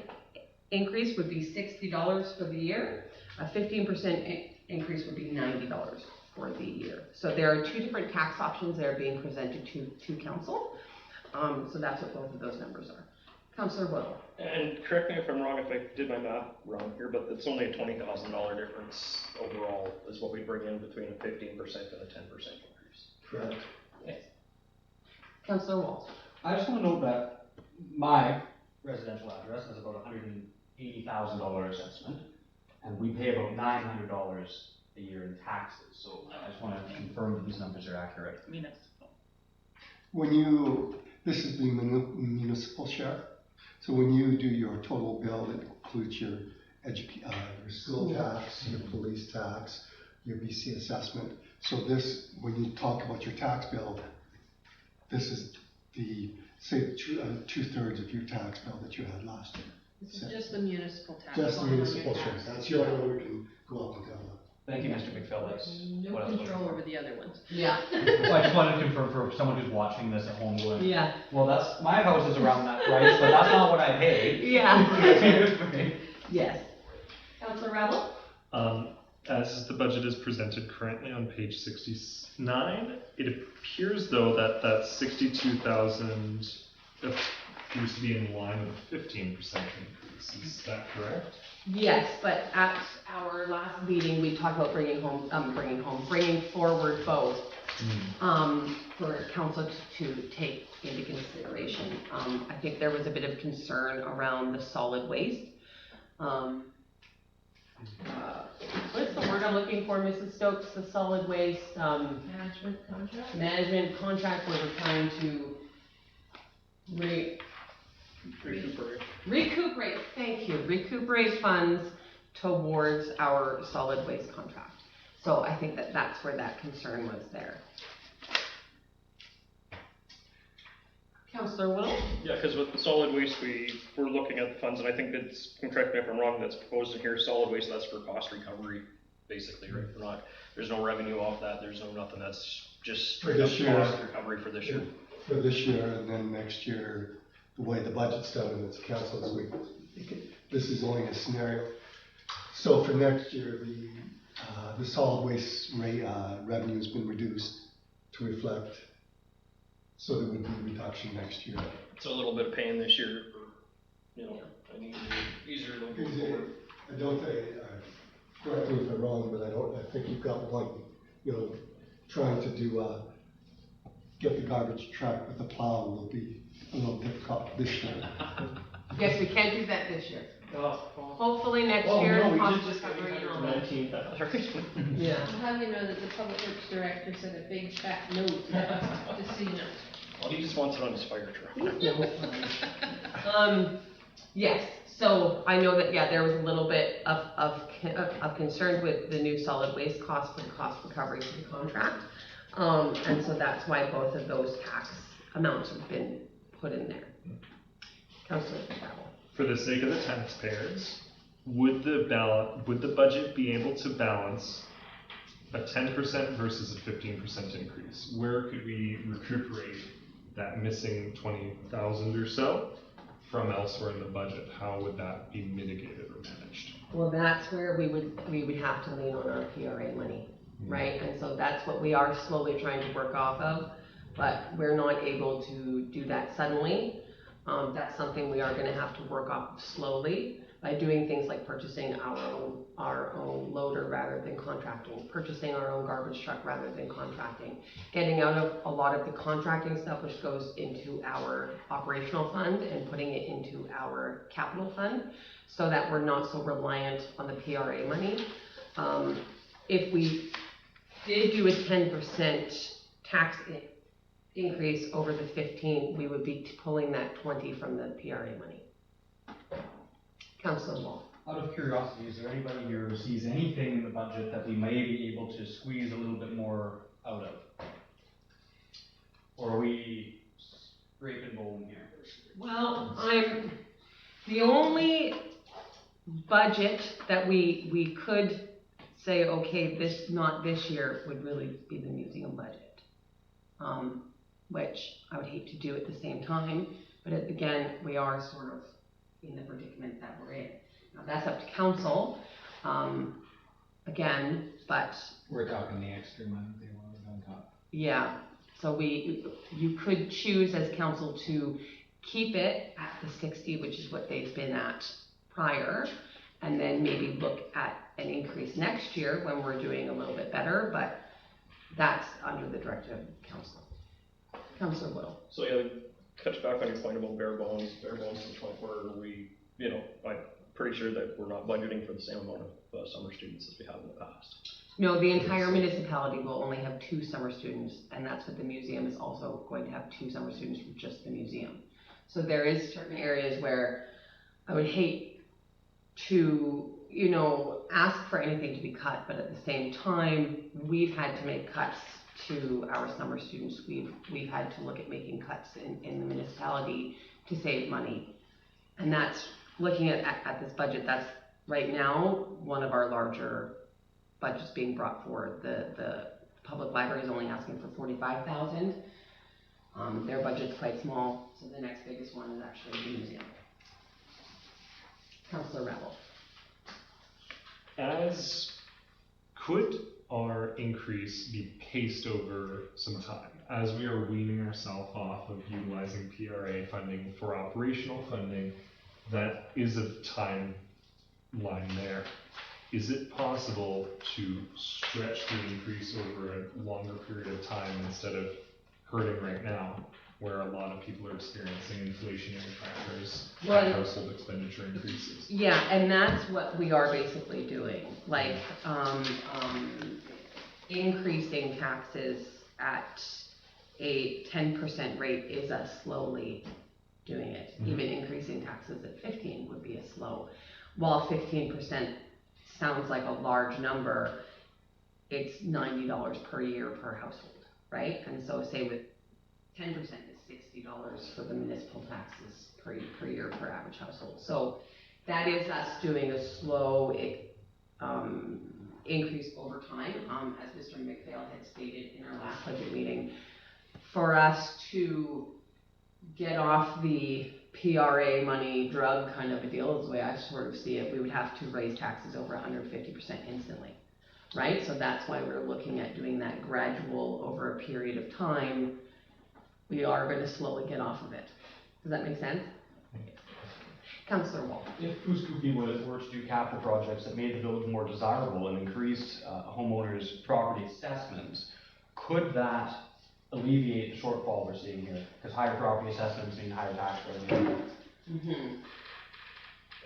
increase would be $60 for the year. A 15% increase would be $90 for the year. So there are two different tax options that are being presented to council. So that's what both of those numbers are. Counselor Will. And correct me if I'm wrong, if I did my math wrong here, but it's only a $20,000 difference overall is what we bring in between a 15% and a 10% increase. Correct. Counselor Wall. I just want to note that my residential address has about $180,000 assessment, and we pay about $900 a year in taxes. So I just want to confirm that these numbers are accurate. Municipal. This is the municipal share. So when you do your total bill, it includes your school tax, your police tax, your BC assessment. So this, when you talk about your tax bill, this is say 2/3 of your tax bill that you had last year. This is just the municipal tax. Just the line on your municipal share. tax. That's the only one we can go up and down. Thank you, Mr. McPhail. That's No what I was looking control for. over the other ones. Yeah. Well, I just wanted to confirm for someone who's watching this at home going, Yeah. well, my house is around that price, but that's not what I pay. Yeah. Yes. Counselor Rebel. As the budget is presented currently on page 69, it appears though that 62,000 appears to be in line with a 15% increase. Is that correct? Yes, but at our last meeting, we talked about bringing forward both, for council to take into consideration. I think there was a bit of concern around the solid waste. What's the word I'm looking for, Mrs. Stokes? The solid waste, Management contract? management contract where we're trying to recuperate funds towards our solid waste contract. So I think that's where that concern was there. Councillor Will? Yeah, because with the solid waste, we're looking at the funds, and I think it's, correct me if I'm wrong, that's proposed in here, solid waste, that's for cost recovery, basically, right? There's no revenue off that, there's no nothing, that's just straight up cost recovery for this year. For this year, and then next year, the way the budget's done and it's council's week, this is only a scenario. So for next year, the solid waste revenue has been reduced to reflect, so there would be reduction next year. It's a little bit of pain this year for, I think easier looking forward. I don't think, correct me if I'm wrong, but I think you've got one, trying to get the garbage truck with the plow will be a little difficult this year. Yes, we can't do that this year. Hopefully next year, cost recovery and all that. Yeah. I'll have you know that the public works director said a big fat no to that, just so you know. Well, he just wants it on his fire truck. Yes, so I know that, there was a little bit of concern with the new solid waste cost for the cost recovery for the contract. And so that's why both of those tax amounts have been put in there. Councillor Pavel. For the sake of the taxpayers, would the budget be able to balance a 10% versus a 15% increase? Where could we recuperate that missing 20,000 or so from elsewhere in the budget? How would that be mitigated or managed? Well, that's where we would have to lean on our PRA money, right? And so that's what we are slowly trying to work off of, but we're not able to do that suddenly. That's something we are going to have to work off slowly by doing things like purchasing our own loader rather than contracting, purchasing our own garbage truck rather than contracting, getting out of a lot of the contracting stuff which goes into our operational fund and putting it into our capital fund so that we're not so reliant on the PRA money. If we did do a 10% tax increase over the 15, we would be pulling that 20 from the PRA money. Councillor Wall. Out of curiosity, is there anybody here who sees anything in the budget that we may be able to squeeze a little bit more out of? Or are we scraping bowling here? Well, the only budget that we could say, okay, not this year, would really be the museum budget. Which I would hate to do at the same time, but again, we are sort of in the predicament that we're in. Now that's up to council, again, but. We're talking the extra money they wanted on top. Yeah, so you could choose as council to keep it at the 60, which is what they've been at prior, and then maybe look at an increase next year when we're doing a little bit better, but that's under the directive of council. Councillor Whittle. So yeah, touch back on your point about bare bones to the point where we, I'm pretty sure that we're not budgeting for the same amount of summer students as we have in the past. No, the entire municipality will only have 2 summer students, and that's what the museum is also going to have 2 summer students from just the museum. So there is certain areas where I would hate to, ask for anything to be cut, but at the same time, we've had to make cuts to our summer students. We've had to look at making cuts in the municipality to save money. And that's, looking at this budget, that's right now one of our larger budgets being brought forward. The public library is only asking for $45,000. Their budget's quite small, so the next biggest one is actually the museum. Councillor Rebel. Could our increase be paced over some time as we are weaning ourselves off of utilizing PRA funding for operational funding that is a timeline there? Is it possible to stretch the increase over a longer period of time instead of hurting right now, where a lot of people are experiencing inflationary pressures and household expenditure increases? Yeah, and that's what we are basically doing, like increasing taxes at a 10% rate is us slowly doing it. Even increasing taxes at 15 would be a slow. While 15% sounds like a large number, it's $90 per year per household, right? And so say with 10% is $60 for the municipal taxes per year per average household. So that is us doing a slow increase over time. As Mr. McPhail had stated in our last budget meeting, for us to get off the PRA money drug kind of a deal is the way I sort of see it, we would have to raise taxes over 150% instantly, right? So that's why we're looking at doing that gradual over a period of time. We are going to slowly get off of it. Does that make sense? Councillor Wall. If Pooskookie were to do capital projects that made the village more desirable and increased a homeowner's property assessment, could that alleviate the shortfall we're seeing here? Because higher property assessments mean higher tax revenue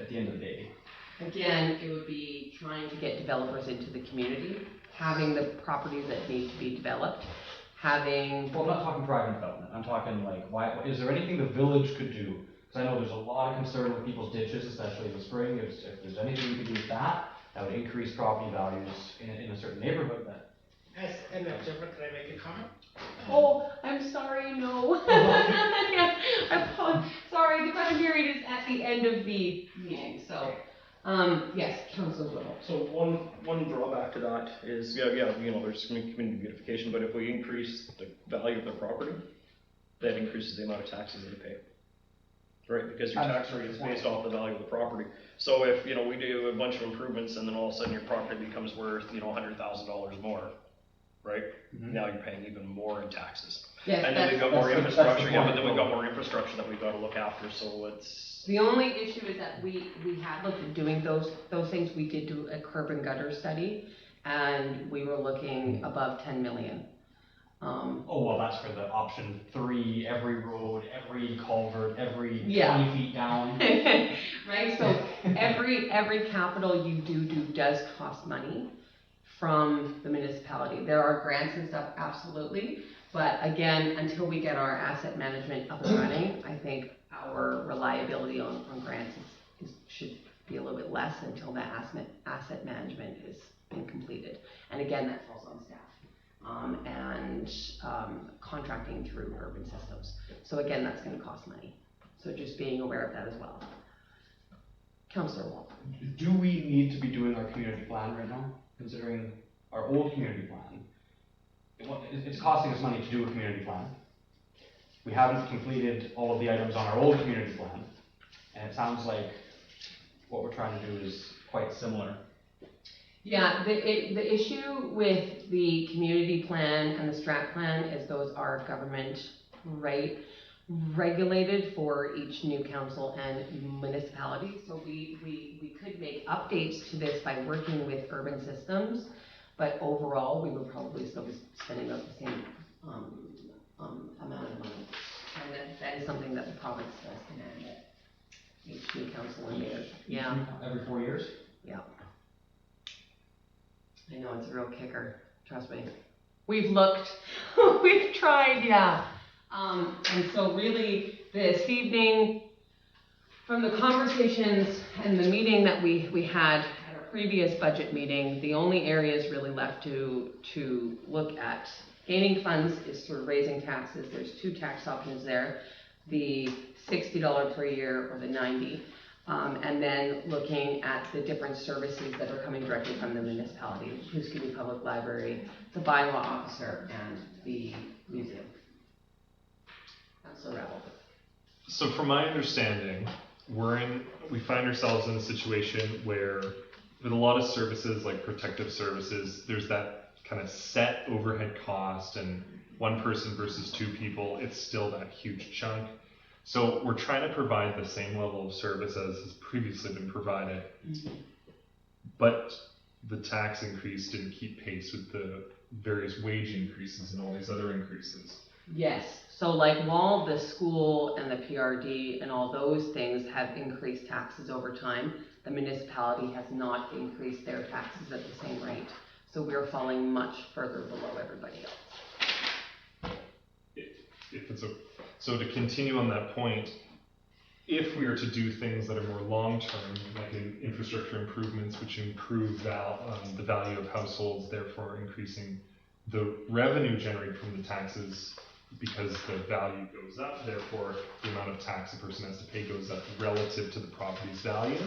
at the end of the day. Again, it would be trying to get developers into the community, having the properties that need to be developed, having... Well, I'm not talking private development. I'm talking why, is there anything the village could do? Because I know there's a lot of concern with people's ditches, especially in the spring. If there's anything we could do with that, that would increase property values in a certain neighborhood. That... As an observer, can I make a comment? Oh, I'm sorry, no. Sorry, the question period is at the end of the meeting, so, yes, Councilor Whittle. So one drawback to that is, there's community beautification, but if we increase the value of their property, that increases the amount of taxes that they pay. Right, because your tax rate is based off the value of the property. So if, we do a bunch of improvements and then all of a sudden your property becomes worth, $100,000 more, right? Now you're paying even more in taxes. Yes, and then we've got more infrastructure, but then we've got more infrastructure that we've got to look after, so it's... The only issue is that we had looked at doing those things. We did do a curb and gutter study, and we were looking above 10 million. Oh, well, that's for the option 3, every road, every culvert, every 20 feet down. Right, so every capital you do does cost money from the municipality. There are grants and stuff, absolutely, but again, until we get our asset management up and running, I think our reliability on grants should be a little bit less until that asset management has been completed. And again, that falls on staff. And contracting through urban systems. So again, that's going to cost money. So just being aware of that as well. Councillor Wall. Do we need to be doing our community plan right now, considering our old community plan? It's costing us money to do a community plan. We haven't completed all of the items on our old community plan, and it sounds like what we're trying to do is quite similar. Yeah, the issue with the community plan and the strat plan is those are government, right? regulated for each new council and municipality. So we could make updates to this by working with urban systems, but overall, we would probably still be spending about the same amount of money. And that is something that the province does demand it. Each new council and mayor. Yeah. Every 4 years? Yeah. I know, it's a real kicker, trust me. We've looked, we've tried, yeah. And so really, this evening, from the conversations and the meeting that we had at our previous budget meeting, the only areas really left to look at gaining funds is through raising taxes. There's 2 tax options there, the $60 per year or the $90. And then looking at the different services that are coming directly from the municipality, Huskini Public Library, the bylaw officer, and the museum. Councilor Rebel. So from my understanding, we find ourselves in a situation where with a lot of services like protective services, there's that kind of set overhead cost, and 1 person versus 2 people, it's still that huge chunk. So we're trying to provide the same level of service as has previously been provided, but the tax increase didn't keep pace with the various wage increases and all these other increases. Yes, so like while the school and the PRD and all those things have increased taxes over time, the municipality has not increased their taxes at the same rate. So we're falling much further below everybody else. So to continue on that point, if we are to do things that are more long-term, like infrastructure improvements, which improve the value of households, therefore increasing the revenue generated from the taxes because the value goes up, therefore the amount of tax a person has to pay goes up relative to the property's value,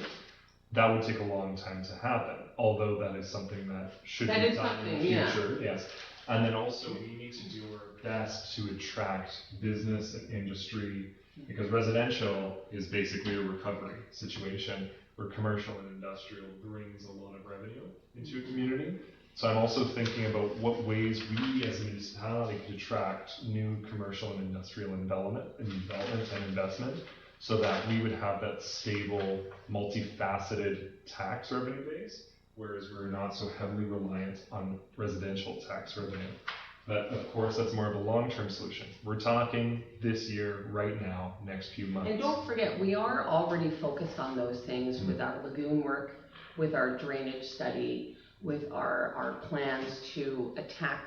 that would take a long time to happen, although that is something that should be done in the future. Yeah. Yes. And then also we need to do our best to attract business and industry, because residential is basically a recovery situation where commercial and industrial brings a lot of revenue into a community. So I'm also thinking about what ways we as a municipality could attract new commercial and industrial development and investment, so that we would have that stable, multifaceted tax revenue base, whereas we're not so heavily reliant on residential tax revenue. But of course, that's more of a long-term solution. We're talking this year, right now, next few months. And don't forget, we are already focused on those things with our lagoon work, with our drainage study, with our plans to attack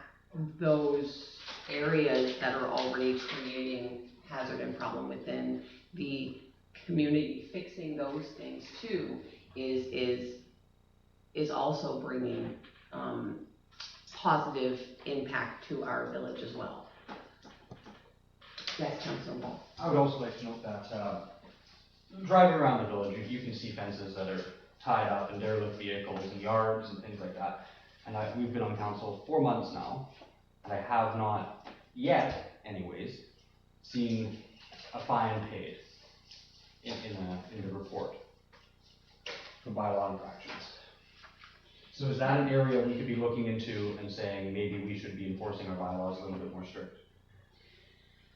those areas that are already creating hazard and problem within the community. Fixing those things too is also bringing positive impact to our village as well. Yes, Councilor Ball. I would also like to note that driving around the village, you can see fences that are tied up and derelict vehicles and yards and things like that. And we've been on council 4 months now, and I have not yet, anyways, seen a fine paid in the report for bylaw infractions. So is that an area we could be looking into and saying maybe we should be enforcing our bylaws a little bit more strict?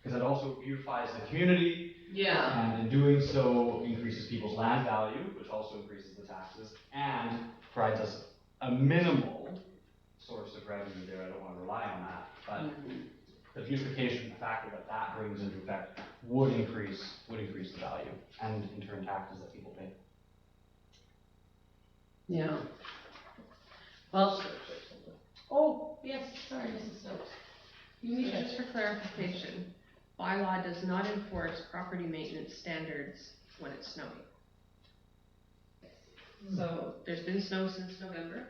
Because it also beautifies the community. Yeah. And in doing so increases people's land value, which also increases the taxes, and provides us a minimal source of revenue there. I don't want to rely on that, but the beautification factor that brings into effect would increase the value, and in turn taxes that people pay. Yeah. Well, oh, yes, sorry, Mrs. Stokes. Just for clarification, bylaw does not enforce property maintenance standards when it's snowing. So there's been snow since November,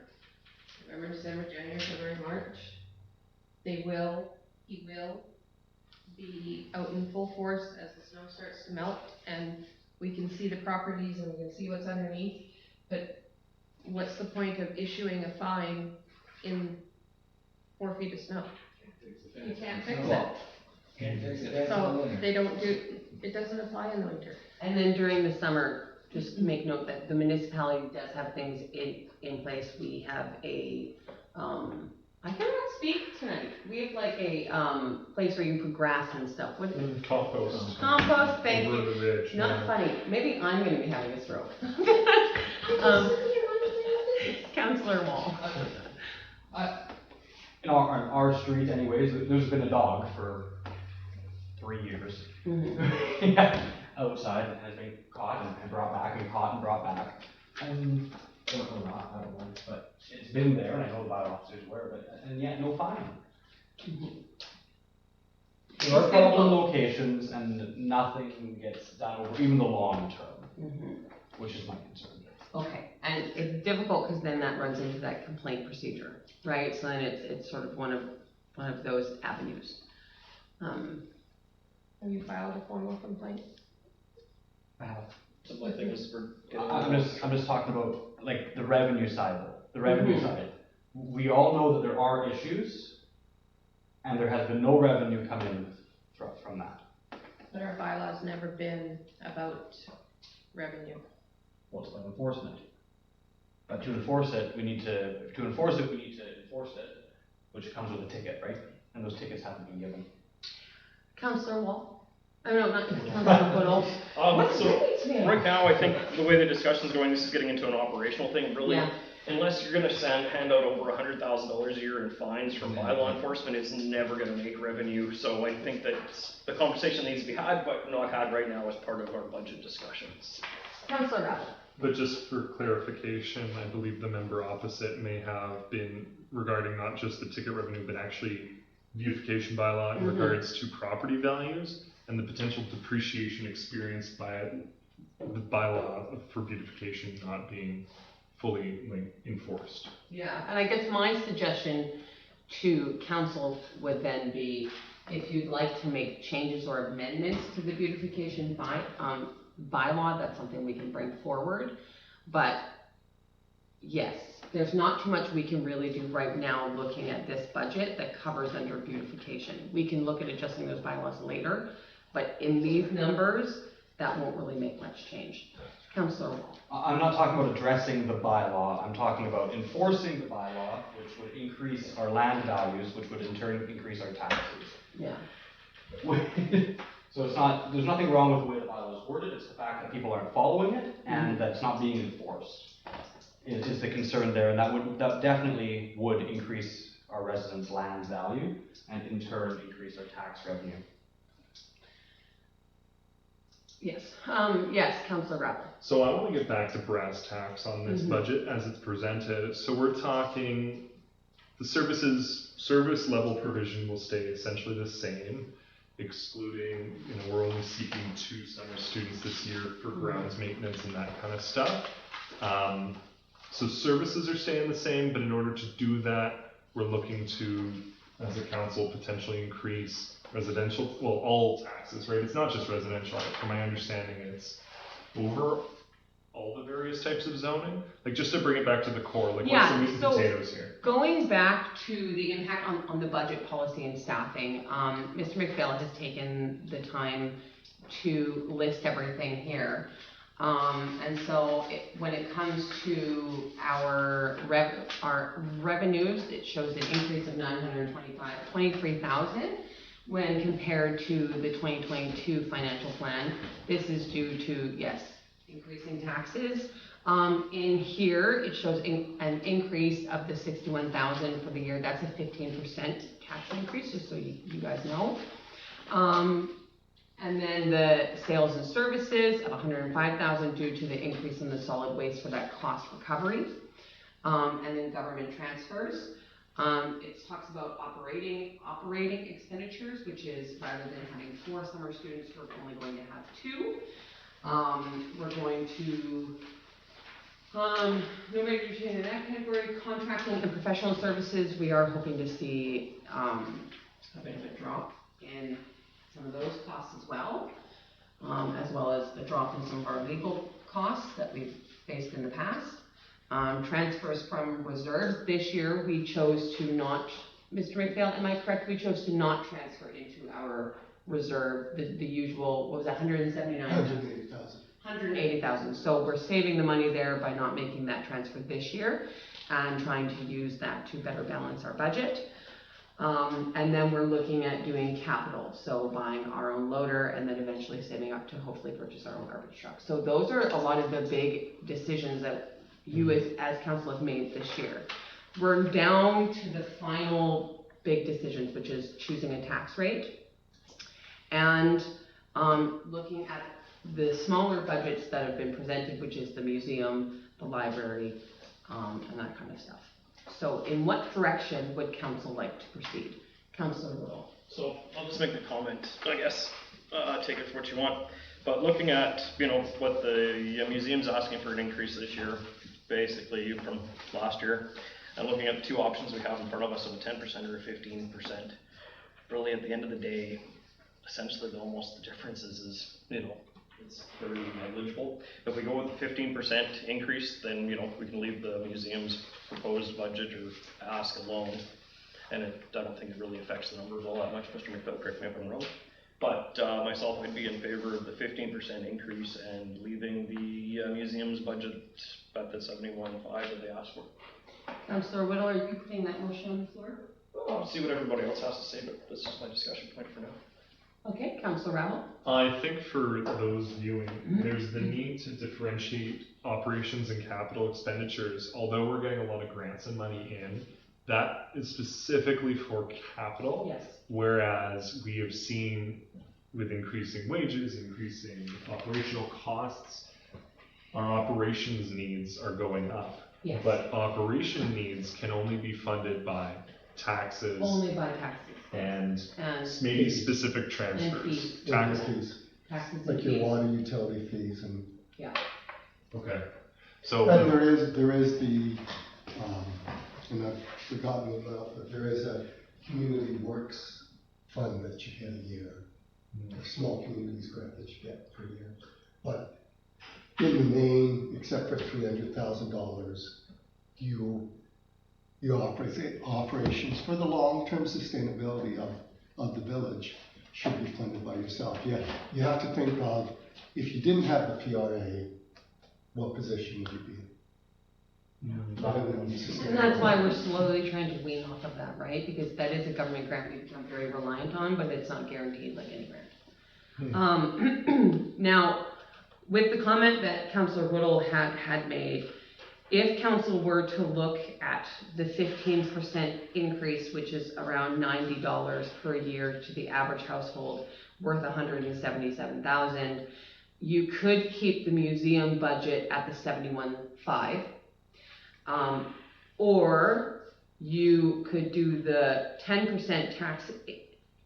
December, January, February, March. He will be out in full force as the snow starts to melt, and we can see the properties and we can see what's underneath. But what's the point of issuing a fine in 4 feet of snow? You can't fix it. Can't fix it. So they don't do, it doesn't apply in the winter. And then during the summer, just make note that the municipality does have things in place. We have a I cannot speak tonight. We have like a, place where you put grass and stuff. What? Compost. Compost, thank Over you. the ridge. Not yeah. funny. Maybe I'm gonna be having a stroke. Councillor Wall. In our street anyways, there's been a dog for 3 years. Mhm. Yeah, outside and has been caught and brought back and caught and brought back. And, or not, I don't know, but it's been there and I know the bylaw officers were, but, and yet no fine. There are problem locations and nothing gets done over even the long term, which is my concern. Okay, and it's difficult because then that runs into that complaint procedure, right? So then it's sort of one of those avenues. Have you filed a formal complaint? I have. So my thing is for. I'm just talking about like the revenue side though. The revenue side. We all know that there are issues and there has been no revenue come in from that. But our bylaw's never been about revenue. What's about enforcement? But to enforce it, we need to enforce it, which comes with a ticket, right? And those tickets haven't been given. Councillor Wall? I don't know, not Councillor Woodall. So right now, I think the way the discussion's going, this is getting into an operational thing, really. Yeah. Unless you're gonna hand out over $100,000 a year in fines from bylaw enforcement, it's never gonna make revenue. So I think that the conversation needs to be had, but not had right now as part of our budget discussions. Councillor Rabbit. But just for clarification, I believe the member opposite may have been regarding not just the ticket revenue, but actually beautification bylaw in regards to property values and the potential depreciation experienced by the bylaw for beautification not being fully enforced. Yeah, and I guess my suggestion to council would then be, if you'd like to make changes or amendments to the beautification bylaw, that's something we can bring forward. But yes, there's not too much we can really do right now looking at this budget that covers under beautification. We can look at adjusting those bylaws later, but in these numbers, that won't really make much change. Councillor Wall. I'm not talking about addressing the bylaw, I'm talking about enforcing the bylaw, which would increase our land values, which would in turn increase our taxes. Yeah. So there's nothing wrong with the way the bylaw is worded, it's the fact that people aren't following it and that it's not being enforced is the concern there, and that definitely would increase our residents' land value and in turn increase our tax revenue. Yes, yes, Councillor Rabbit. So I want to get back to brass tacks on this budget as it's presented. So we're talking the service level provision will stay essentially the same, excluding, we're only seeking 2 summer students this year for grounds maintenance and that kind of stuff. So services are staying the same, but in order to do that, we're looking to, as a council, potentially increase residential, well, all taxes, right? It's not just residential. From my understanding, it's over all the various types of zoning. Like, just to bring it back to the core, like, what's the meat and potatoes here? Going back to the impact on the budget policy and staffing, Mr. McPhail has taken the time to list everything here. And so when it comes to our revenues, it shows an increase of $923,000 when compared to the 2022 financial plan. This is due to, yes, increasing taxes. In here, it shows an increase of the $61,000 for the year. That's a 15% tax increase, just so you guys know. And then the sales and services of $105,000 due to the increase in the solid waste for that cost recovery. And then government transfers. It talks about operating expenditures, which is rather than having 4 summer students, we're only going to have 2. We're going to no major change in that category. Contracting and professional services, we are hoping to see a bit of a drop in some of those costs as well as a drop in some of our legal costs that we've faced in the past. Transfers from reserves. This year we chose to not, Mr. McPhail, am I correct? We chose to not transfer into our reserve the usual, what was that, 179,000? 180,000. So we're saving the money there by not making that transfer this year. and trying to use that to better balance our budget. And then we're looking at doing capital, so buying our own loader and then eventually saving up to hopefully purchase our own garbage truck. So those are a lot of the big decisions that you as council have made this year. We're down to the final big decisions, which is choosing a tax rate and looking at the smaller budgets that have been presented, which is the museum, the library, and that kind of stuff. So in what direction would council like to proceed? Councillor Little. So I'll just make a comment, I guess, take it for what you want. But looking at, what the museum's asking for an increase this year, basically from last year, and looking at the two options we have in front of us of a 10% or a 15%, really at the end of the day, essentially the difference is, it's very negligible. If we go with the 15% increase, then, we can leave the museum's proposed budget or ask alone. And I don't think it really affects the numbers all that much. Mr. McPhail, correct me if I'm wrong. But myself, I'd be in favor of the 15% increase and leaving the museum's budget at the 71.5 that they asked for. Councillor Whittle, are you putting that motion on the floor? I'll see what everybody else has to say, but this is my discussion point for now. Okay, Councillor Ravel. I think for those viewing, there's the need to differentiate operations and capital expenditures. Although we're getting a lot of grants and money in, that is specifically for capital. Yes. Whereas we have seen with increasing wages, increasing operational costs, our operations needs are going up. Yes. But operation needs can only be funded by taxes. Only by taxes. And maybe fees. specific transfers. fees. Taxes. Fees, Taxes and like your fees. water utility fees and. Yeah. Okay. So. And there is the, and I've forgotten about, but there is a community works fund that you get a year. A small communities grant that you get per year. But in the main, except for $300,000, your operations for the long-term sustainability of the village should be funded by yourself. You have to think of, if you didn't have the PRA, what position would you be in? And that's why we're slowly trying to wean off of that, right? Because that is a government grant we become very reliant on, but it's not guaranteed like any grant. Now, with the comment that Councillor Whittle had made, if council were to look at the 15% increase, which is around $90 per year to the average household, worth $177,000, you could keep the museum budget at the 71.5, or you could do the 10% tax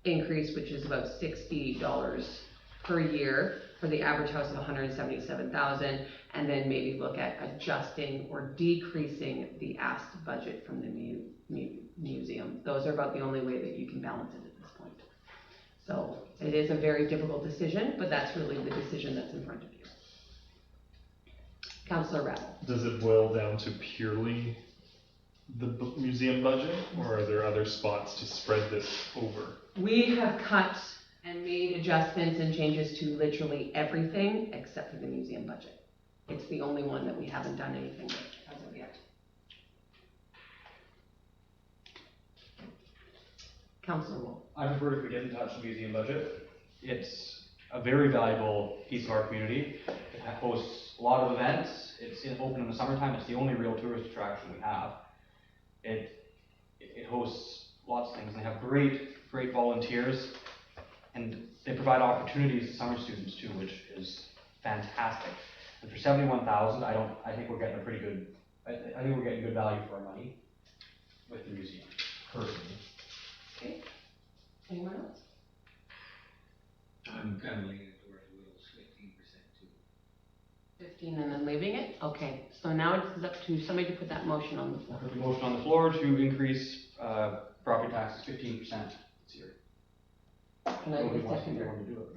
increase, which is about $60 per year for the average house of $177,000, and then maybe look at adjusting or decreasing the asked budget from the museum. Those are about the only way that you can balance it at this point. So it is a very difficult decision, but that's really the decision that's in front of you. Councillor Rattle. Does it boil down to purely the museum budget, or are there other spots to spread this over? We have cut and made adjustments and changes to literally everything except for the museum budget. It's the only one that we haven't done anything with as of yet. Councillor Wolf. I prefer if we didn't touch the museum budget. It's a very valuable piece of our community. It hosts a lot of events. It's open in the summertime. It's the only real tourist attraction we have. It hosts lots of things, and they have great volunteers, and they provide opportunities to summer students too, which is fantastic. And for $71,000, I think we're getting a pretty good. I think we're getting good value for our money with the museum, personally. Okay. Anyone else? I'm kind of leaning towards Will's 15% too. 15 and then leaving it? Okay. So now it's up to somebody to put that motion on the floor. I put the motion on the floor to increase property taxes 15% this year. Can I get a seconder?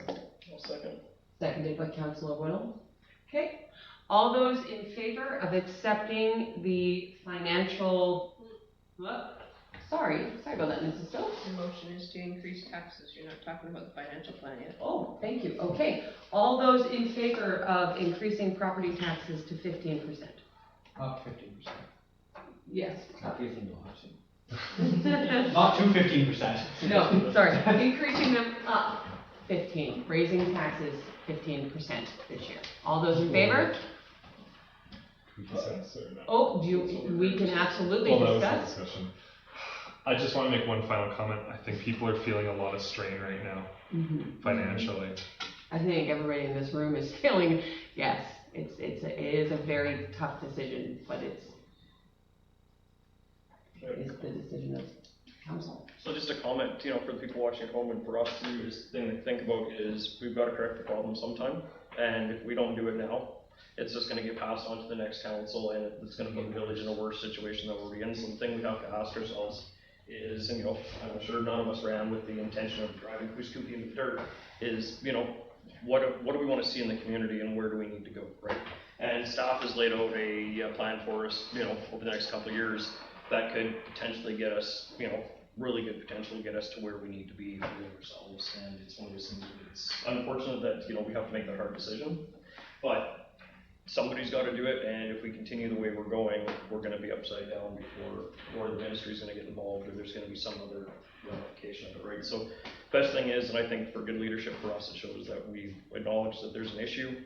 I'll second. Seconded by Councillor Whittle. Okay. All those in favor of accepting the financial... Sorry about that, Mrs. Stokes. The motion is to increase taxes. You're not talking about the financial plan yet. Oh, thank you. Okay. All those in favor of increasing property taxes to 15%. Up 15%. Yes. Not even watching. Not to 15%. No, sorry, increasing them up 15, raising taxes 15% this year. All those in favor? Consensus or no? Oh, we can absolutely Well, that was the discuss. discussion. I just want to make one final comment. I think people are feeling a lot of strain right now, financially. I think everybody in this room is feeling, yes, it is a very tough decision, but it's the decision of council. So just a comment, for the people watching at home and for us too, just thing to think about is we've got to correct the problem sometime. And if we don't do it now, it's just going to get passed on to the next council and it's going to put the village in a worse situation than we're in. So the thing we have to ask ourselves is, and I'm sure none of us ran with the intention of driving Kuskookee into the dirt, is, what do we want to see in the community and where do we need to go, right? And staff has laid out a plan for us, over the next couple of years that could potentially get us, really good potential to get us to where we need to be for ourselves. And it's one of those things that it's unfortunate that, we have to make that hard decision, but somebody's got to do it, and if we continue the way we're going, we're going to be upside down before the ministry's going to get involved, or there's going to be some other ramification of it, right? So, best thing is, and I think for good leadership for us, it shows that we acknowledge that there's an issue.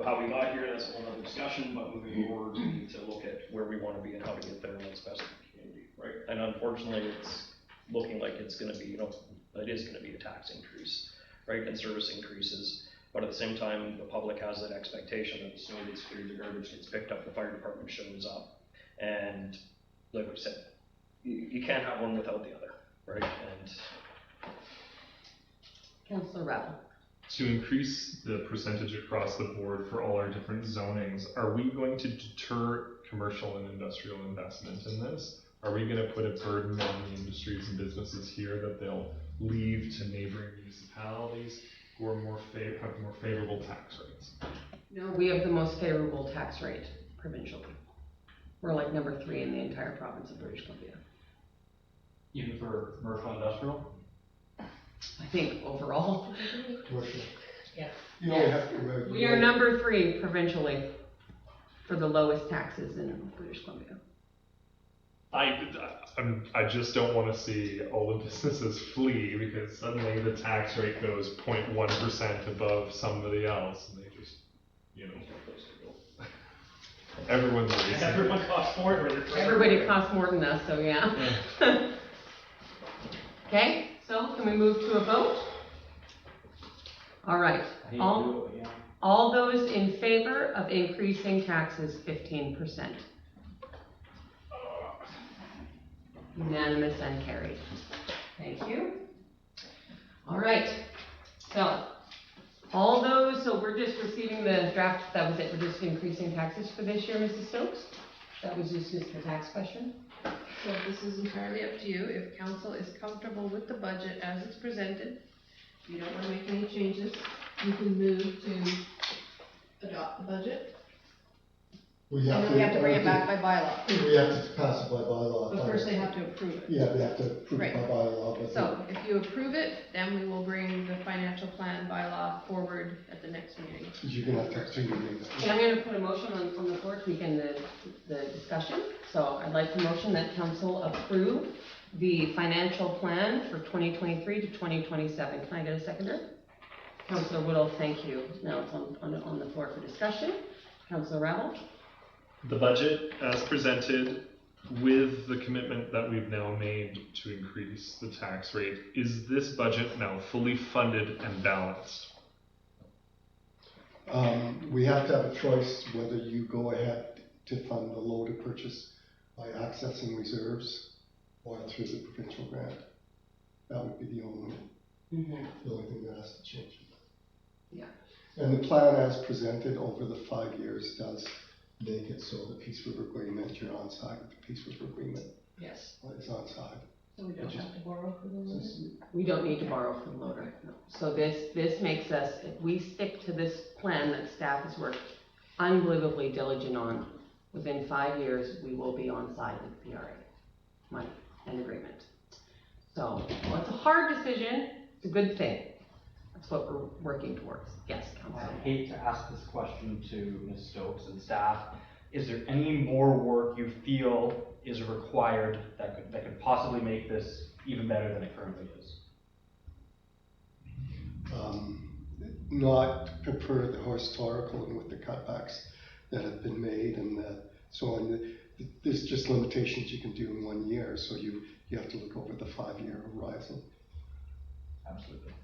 How we got here, that's a whole other discussion, but moving forward, we need to look at where we want to be and how to get there and what's best for the community, right? And unfortunately, it's looking like it's going to be, it is going to be a tax increase, right, and service increases. But at the same time, the public has that expectation that the snow gets cleared, the garbage gets picked up, the fire department shows up. And like we said, you can't have one without the other, right? And Councillor Ravel. To increase the percentage across the board for all our different zonings, are we going to deter commercial and industrial investment in this? Are we going to put a burden on the industries and businesses here that they'll leave to neighboring municipalities who are have more favorable tax rates? No, we have the most favorable tax rate provincially. We're like number 3 in the entire province of British Columbia. Even for commercial industrial? I think overall. Commercial. Yes. You only have to. We are number 3 provincially for the lowest taxes in British Columbia. I just don't want to see all the businesses flee because suddenly the tax rate goes 0.1% above somebody else, and they just, everyone's racing. everyone costs more. Everybody costs more than us, so yeah. Okay, so can we move to a vote? All right. All those in favor of increasing taxes 15%? Unanimous and carried. Thank you. All right. So, so we're just receiving the draft, that was it, we're just increasing taxes for this year, Mrs. Stokes? That was just the tax question? So this is entirely up to you. If council is comfortable with the budget as it's presented, you don't want to make any changes, you can move to adopt the budget. We have And then we have to bring it back by bylaw. We have to pass it by bylaw. But first they have to approve it. Yeah, they have to approve it by Right. bylaw, but. So if you approve it, then we will bring the financial plan bylaw forward at the next meeting. You're gonna have to have 2 meetings. Okay, I'm gonna put a motion on the floor to begin the discussion. So I'd like to motion that council approve the financial plan for 2023 to 2027. Can I get a seconder? Councillor Woodall, thank you. Now it's on the floor for discussion. Councillor Ravel? The budget as presented with the commitment that we've now made to increase the tax rate, is this budget now fully funded and balanced? We have to have a choice whether you go ahead to fund the loader purchase by accessing reserves or through the provincial grant. That would be the only thing that has to change. Yeah. And the plan as presented over the 5 years does make it so the Peace River Agreement, you're on side with the Peace River Agreement. Yes. It's on side. So we don't have to borrow for the loader? We don't need to borrow from the loader, no. So this makes us, if we stick to this plan that staff has worked unbelievably diligent on, within 5 years, we will be on side with PRA money and agreement. So, well, it's a hard decision, it's a good thing. That's what we're working towards. Yes, Councilor. I hate to ask this question to Ms. Stokes and staff, Is there any more work you feel is required that could possibly make this even better than it currently is? Not per the historical and with the cutbacks that have been made and so on. There's just limitations you can do in 1 year, so you have to look over the 5-year horizon. Absolutely.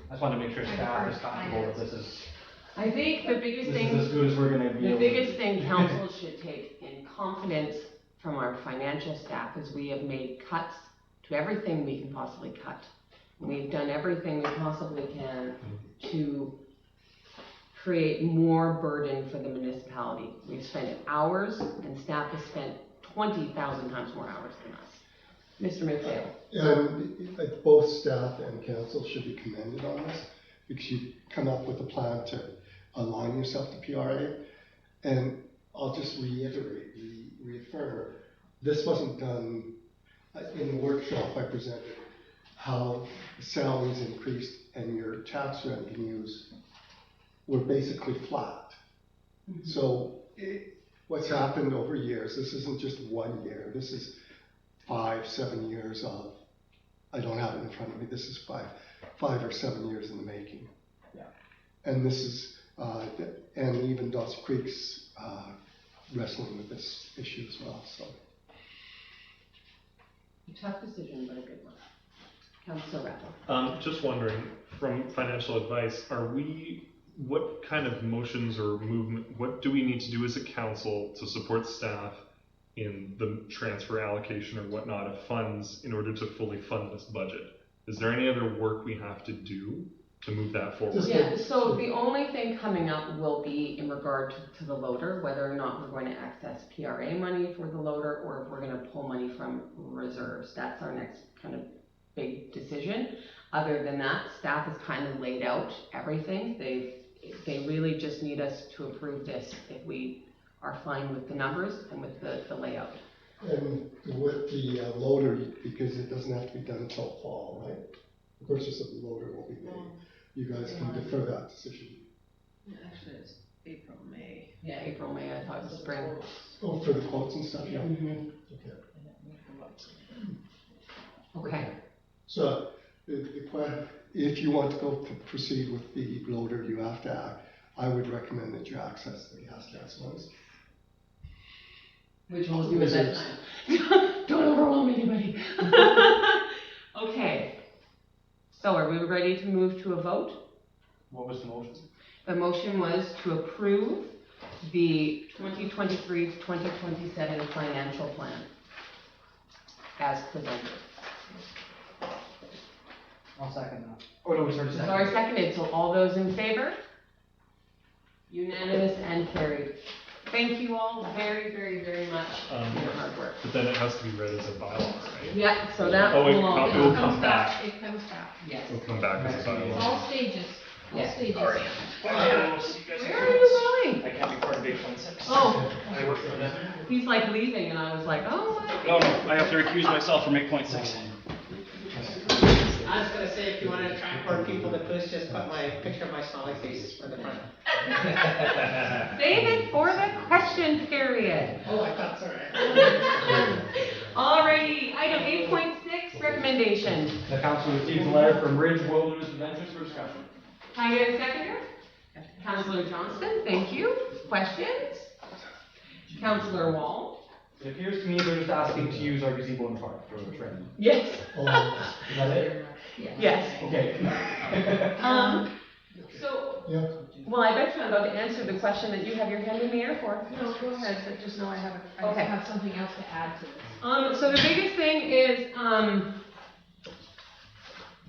I just wanted to make sure staff is comfortable that this is. I think the biggest thing. This is as good as we're gonna be. The biggest thing council should take in confidence from our financial staff is we have made cuts to everything we can possibly cut. We've done everything we possibly can to create more burden for the municipality. We've spent hours, and staff has spent 20,000 times more hours than us. Mr. McPhail. And both staff and council should be commended on this, because you come up with a plan to align yourself to PRA. And I'll just reaffirm, this wasn't done in the workshop. I presented how salaries increased and your tax revenues were basically flat. Mm-hmm. So what's happened over years, this isn't just 1 year, this is 5-7 years of, I don't have it in front of me, this is five or 7 years in the making. Yeah. And this is, and even Dawson Creek's wrestling with this issue as well, so. A tough decision, but a good one. Councilor Rattle. Just wondering, from financial advice, what kind of motions or movement, what do we need to do as a council to support staff in the transfer allocation or whatnot of funds in order to fully fund this budget? Is there any other work we have to do to move that forward? Yeah, so the only thing coming up will be in regard to the loader, whether or not we're going to access PRA money for the loader or if we're going to pull money from reserves. That's our next kind of big decision. Other than that, staff has kind of laid out everything. They really just need us to approve this if we are fine with the numbers and with the layout. And with the loader, because it doesn't have to be done until fall, right? The purchase of the loader will be made. You guys can defer that decision. Actually, it's April, May. Yeah, April, May, I thought it was spring. Oh, for the quotes and stuff, yeah. Mm-hmm. Okay. Okay. So, if you want to proceed with the loader, you have to act. I would recommend that you access the gas tax ones. Which we'll do at that time. Don't overwhelm anybody. Okay. So are we ready to move to a vote? What was the motion? The motion was to approve the 2023 to 2027 financial plan as presented. I'll second that. Oh no, we started second. Sorry, seconded. So all those in favor? Unanimous and carried. Thank you all very, very, very much for your hard work. But then it has to be read as a bylaw, right? Yeah, so that Oh, will all it will come back. It comes back. Yes. It'll come back as a bylaw. All stages. All Yes. stages. Where are you going? I can't be part of 8.6. Oh, I work for them. he's like leaving and I was like, oh my. No, I have to recuse myself from 8.6. I was gonna say, if you wanna transport people to please just put my picture of my smiley face for the front. Save it for the question period. Oh, I thought, sorry. Alrighty, item 8.6, recommendation. The council receives a letter from Ridge Wilderness Adventures for discussion. Can I get a seconder? Councilor Johnston, thank you. Questions? Councilor Wall? It appears to me they're just asking to use our gazebo in the park for the training. Yes. Is that it? Yes. Okay. So, Yeah. well, I bet you're about to answer the question that you have your hand in the air for. No, go ahead, but just know I have, Okay. have something else to add to this. So the biggest thing is,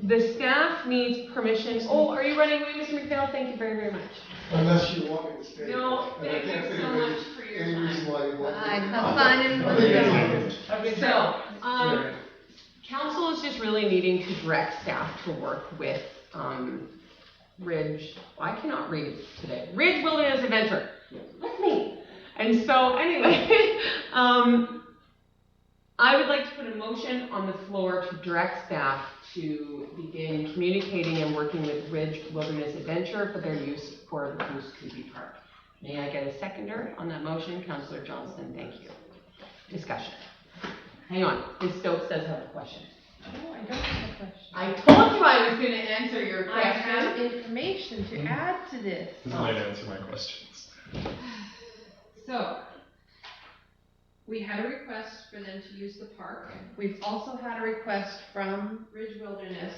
the staff needs permission. Oh, are you running away, Mr. McPhail? Thank you very, very much. Unless you want me to stay. No, And I thank can't you think so of much for your any time. reason why you want me to. Have fun and. So, council is just really needing to direct staff to work with, Ridge, I cannot read today, Ridge Wilderness Adventure, with me. And so, anyway, I would like to put a motion on the floor to direct staff to begin communicating and working with Ridge Wilderness Adventure for their use for the Goose Creek Park. May I get a seconder on that motion? Councillor Johnston, thank you. Discussion. Hang on, Ms. Stokes does have a question. No, I don't have a question. I told you I was gonna answer your I have question. information to add to this. This might answer my questions. So, we had a request for them to use the park. We've also had a request from Ridge Wilderness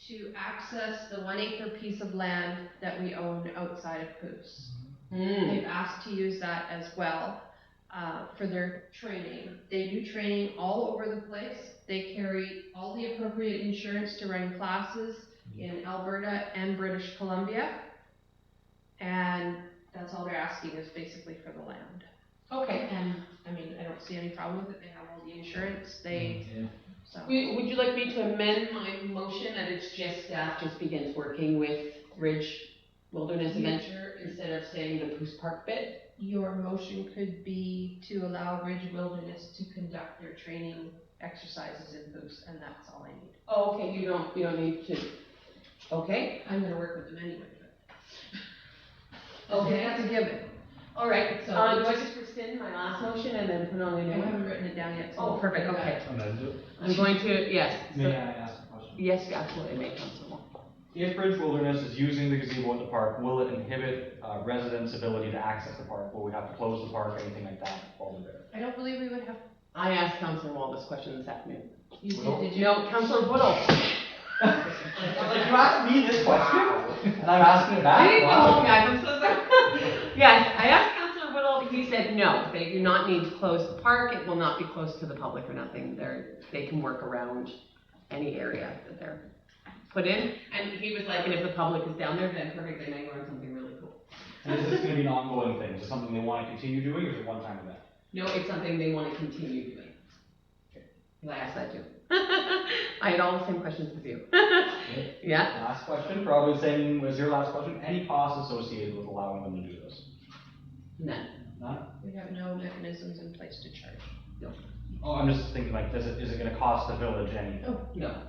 to access the 1 acre piece of land that we own outside of Coos. They've asked to use that as well for their training. They do training all over the place. They carry all the appropriate insurance to run classes in Alberta and British Columbia. And that's all they're asking is basically for the land. Okay. And, I mean, I don't see any problem with it. They have all the insurance. So. Would you like me to amend my motion that it's just staff just begins working with Ridge Wilderness Adventure instead of saying the Poos Park bit? Your motion could be to allow Ridge Wilderness to conduct their training exercises in Poos, and that's all I need. Oh, okay, you don't need to, okay? I'm gonna work with them anyway, but. Okay. That's a given. All right, So do I just- just rescind my last motion and then put on the I new one? haven't written it down yet. so- Oh, perfect, I got okay. it. Amend it. I'm going to, yes. May I ask a question? Yes, absolutely, make Councilor Wong. If Ridge Wilderness is using the gazebo at the park, will it inhibit residents' ability to access the park? Will we have to close the park, anything like that while we're there? I don't believe we would have, I asked Councilor Wong this question this afternoon. you Well, did you? No, Councilor Woodall. Like, you asked me this question, and I'm asking it back? Leave me Wow. alone, guys, I'm so sorry. Yes, I asked Councilor Woodall, he said no, they do not need to close the park, it will not be closed to the public or nothing. They can work around any area that they're put in. And he was like, and if the public is down there, then perfect, they may learn something really cool. And is this gonna be an ongoing thing? Is it something they wanna continue doing, or is it a one-time event? No, it's something they want to continue doing. I asked that too. I had all the same questions as you. Yeah? Last question, probably the same as your last question. Any costs associated with allowing them to do this? None. None? We have no mechanisms in place to charge. Oh, I'm just thinking like, is it gonna cost the village anything? Oh, no.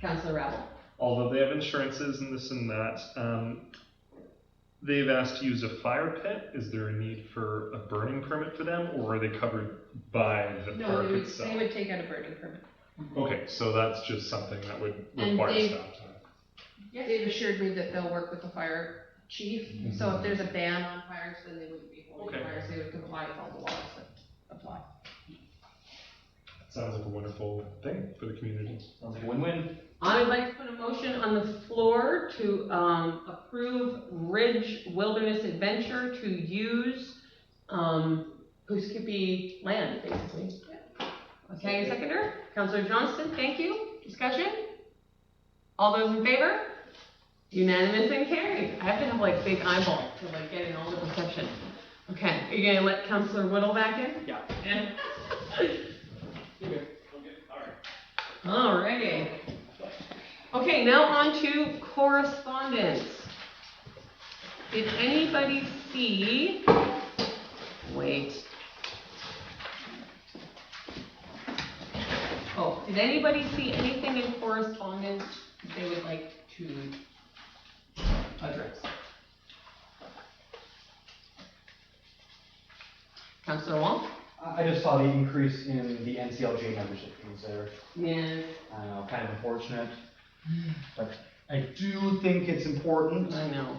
Councilor Rabble. Although they have insurances and this and that, they've asked to use a fire pit. Is there a need for a burning permit for them, or are they covered by the No, park they itself? would take out a burning permit. Okay, so that's just something that would And require they- staff time. They've assured me that they'll work with the fire chief, so if there's a ban on fires, then they wouldn't be holding Okay. fires, they would comply with all the laws that apply. Sounds like a wonderful thing for the community. Sounds like a win-win. I would like to put a motion on the floor to approve Ridge Wilderness Adventure to use Goosekippy land, basically. Okay, seconder? Councilor Johnston, thank you. Discussion? All those in favor? Unanimous and carried. I have to have like big eyeballs to like get in all the perception. Okay, are you gonna let Councilor Whittle back in? Yeah. Alrighty. Okay, now on to correspondence. Did anybody see, wait. Oh, did anybody see anything in correspondence they would like to address? Councilor Wong? I just saw the increase in the NCLJ membership fees there. Yes. I know, kind of unfortunate. But I do think it's important I know.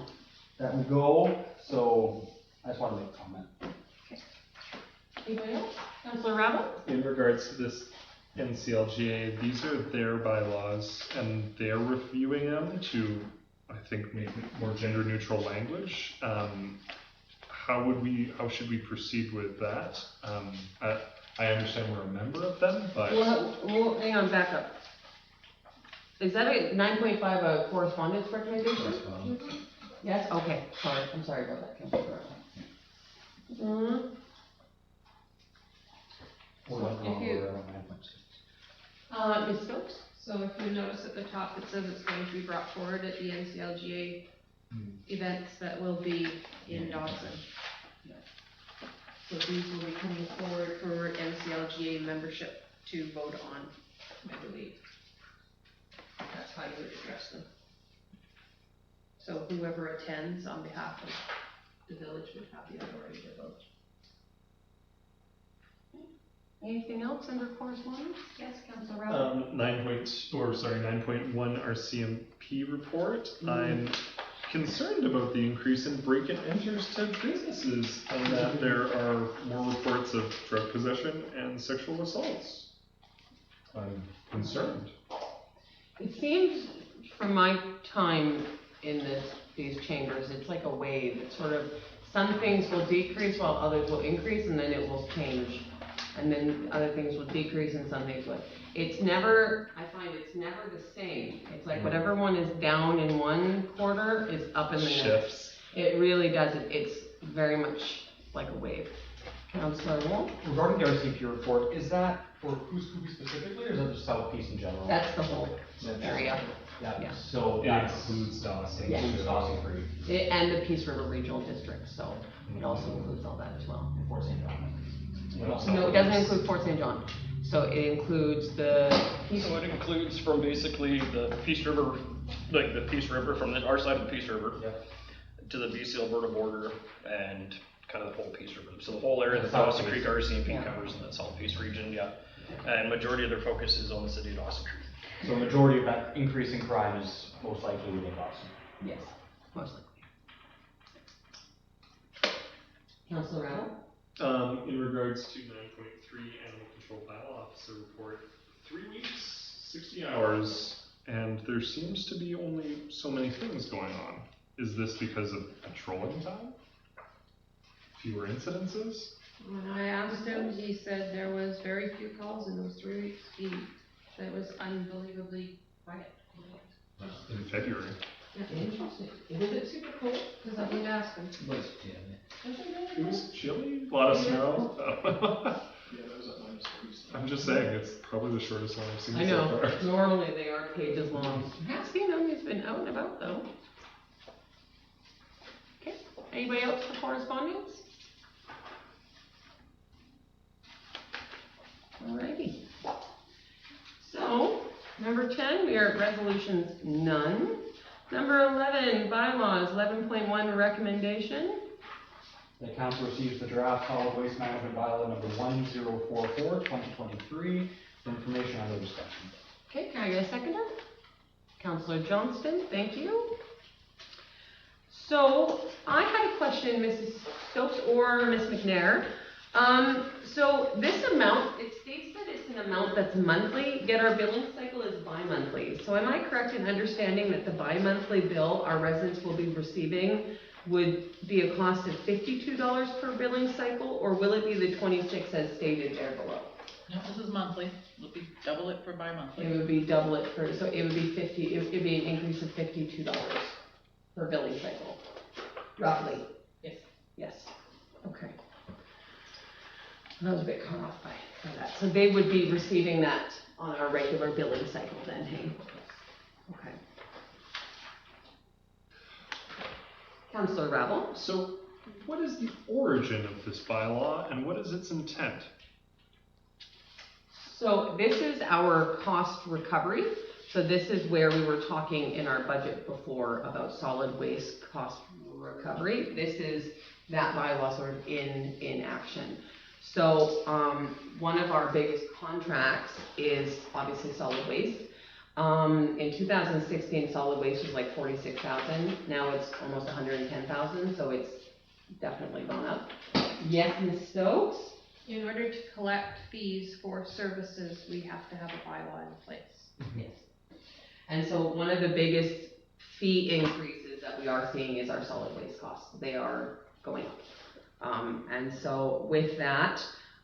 that we go, so I just wanted to make a comment. Anybody else? Councilor Rabble? In regards to this NCLGA, these are their bylaws, and they're reviewing them to, I think, make more gender neutral language. How should we proceed with that? I understand we're a member of them, but Well, hang on, back up. Is that a 9.5 a correspondence recommendation? Yes, okay, sorry, I'm sorry about that, Councilor. Ms. Stokes? So if you notice at the top, it says it's going to be brought forward at the NCLGA events that will be in Dawson. So these will be coming forward for NCLGA membership to vote on, I believe. That's how you would address them. So whoever attends on behalf of the village would have the authority to vote. Anything else under correspondence? Yes, Councilor Rowell? 9.1 our CMP report. I'm concerned about the increase in break and enters to businesses and that there are more reports of drug possession and sexual assaults. I'm concerned. It seems, from my time in these chambers, it's like a wave. It's sort of, some things will decrease while others will increase, and then it will change. And then other things will decrease and some things will. It's never, I find it's never the same. It's like whatever one is down in one quarter is up in the next. Shifts. It really does. It's very much like a wave. Councillor Wolf? Regarding the RCP report, is that for Coos specifically, or is that the South Piece in general? That's the whole area. Yeah. So it That's includes Dawson. Yeah. includes Dawson Creek And the Peace River Regional District, so it also includes all that as well. and Fort St. John. No, it doesn't include Fort St. John. So it includes the Peace. So it includes from basically the Peace River, like the Peace River from our side of the Peace River to the BC Alberta border and kind of the whole Peace River. So the whole area that Dawson Creek RCMP covers in that South Peace region, and majority of their focus is on the city of Dawson Creek. So a majority of that increase in crime is most likely within Dawson. Yes, most likely. Councillor Rattle? In regards to 9.3 Animal Control Bylaw Officer report, 3 weeks, 60 hours, and there seems to be only so many things going on. Is this because of patrolling time? Fewer incidences? When I asked him, he said there was very few calls in those 3 weeks. He said it was unbelievably quiet. In February. Interesting. Was it super cold? Because I didn't ask him. It was chilly, a lot of snow. I'm just saying, it's probably the shortest one I've seen I so know. far. Normally they are pages long. I have seen him. He's been out and about though. Okay. Anybody else for correspondence? Alrighty. So, number 10, we are at resolutions, none. Number 11, bylaws, 11.1 recommendation. The council receives the draft solid waste management bylaw number 1044, 2023, for information on the discussion. Okay, can I get a seconder? Councillor Johnston, thank you. So, I had a question, Mrs. Stokes or Ms. McNair. So this amount, it states that it's an amount that's monthly, yet our billing cycle is bi-monthly. So am I correct in understanding that the bi-monthly bill our residents will be receiving would be a cost of $52 per billing cycle, or will it be the 26 as stated there below? No, this is monthly. It'll be double it for bi-monthly. It would be double it for, so it would be it would be an increase of $52 per billing cycle, roughly. Yes. Yes, okay. I was a bit caught off by that. So they would be receiving that on our regular billing cycle then, hey? Okay. Councillor Ravel? So, what is the origin of this bylaw and what is its intent? So this is our cost recovery. So this is where we were talking in our budget before about solid waste cost recovery. This is that bylaw sort of in action. So one of our biggest contracts is obviously solid waste. In 2016, solid waste was like 46,000. Now it's almost 110,000, so it's definitely gone up. Yes, Ms. Stokes? In order to collect fees for services, we have to have a bylaw in place. Yes. And so one of the biggest fee increases that we are seeing is our solid waste costs. They are going up. And so with that,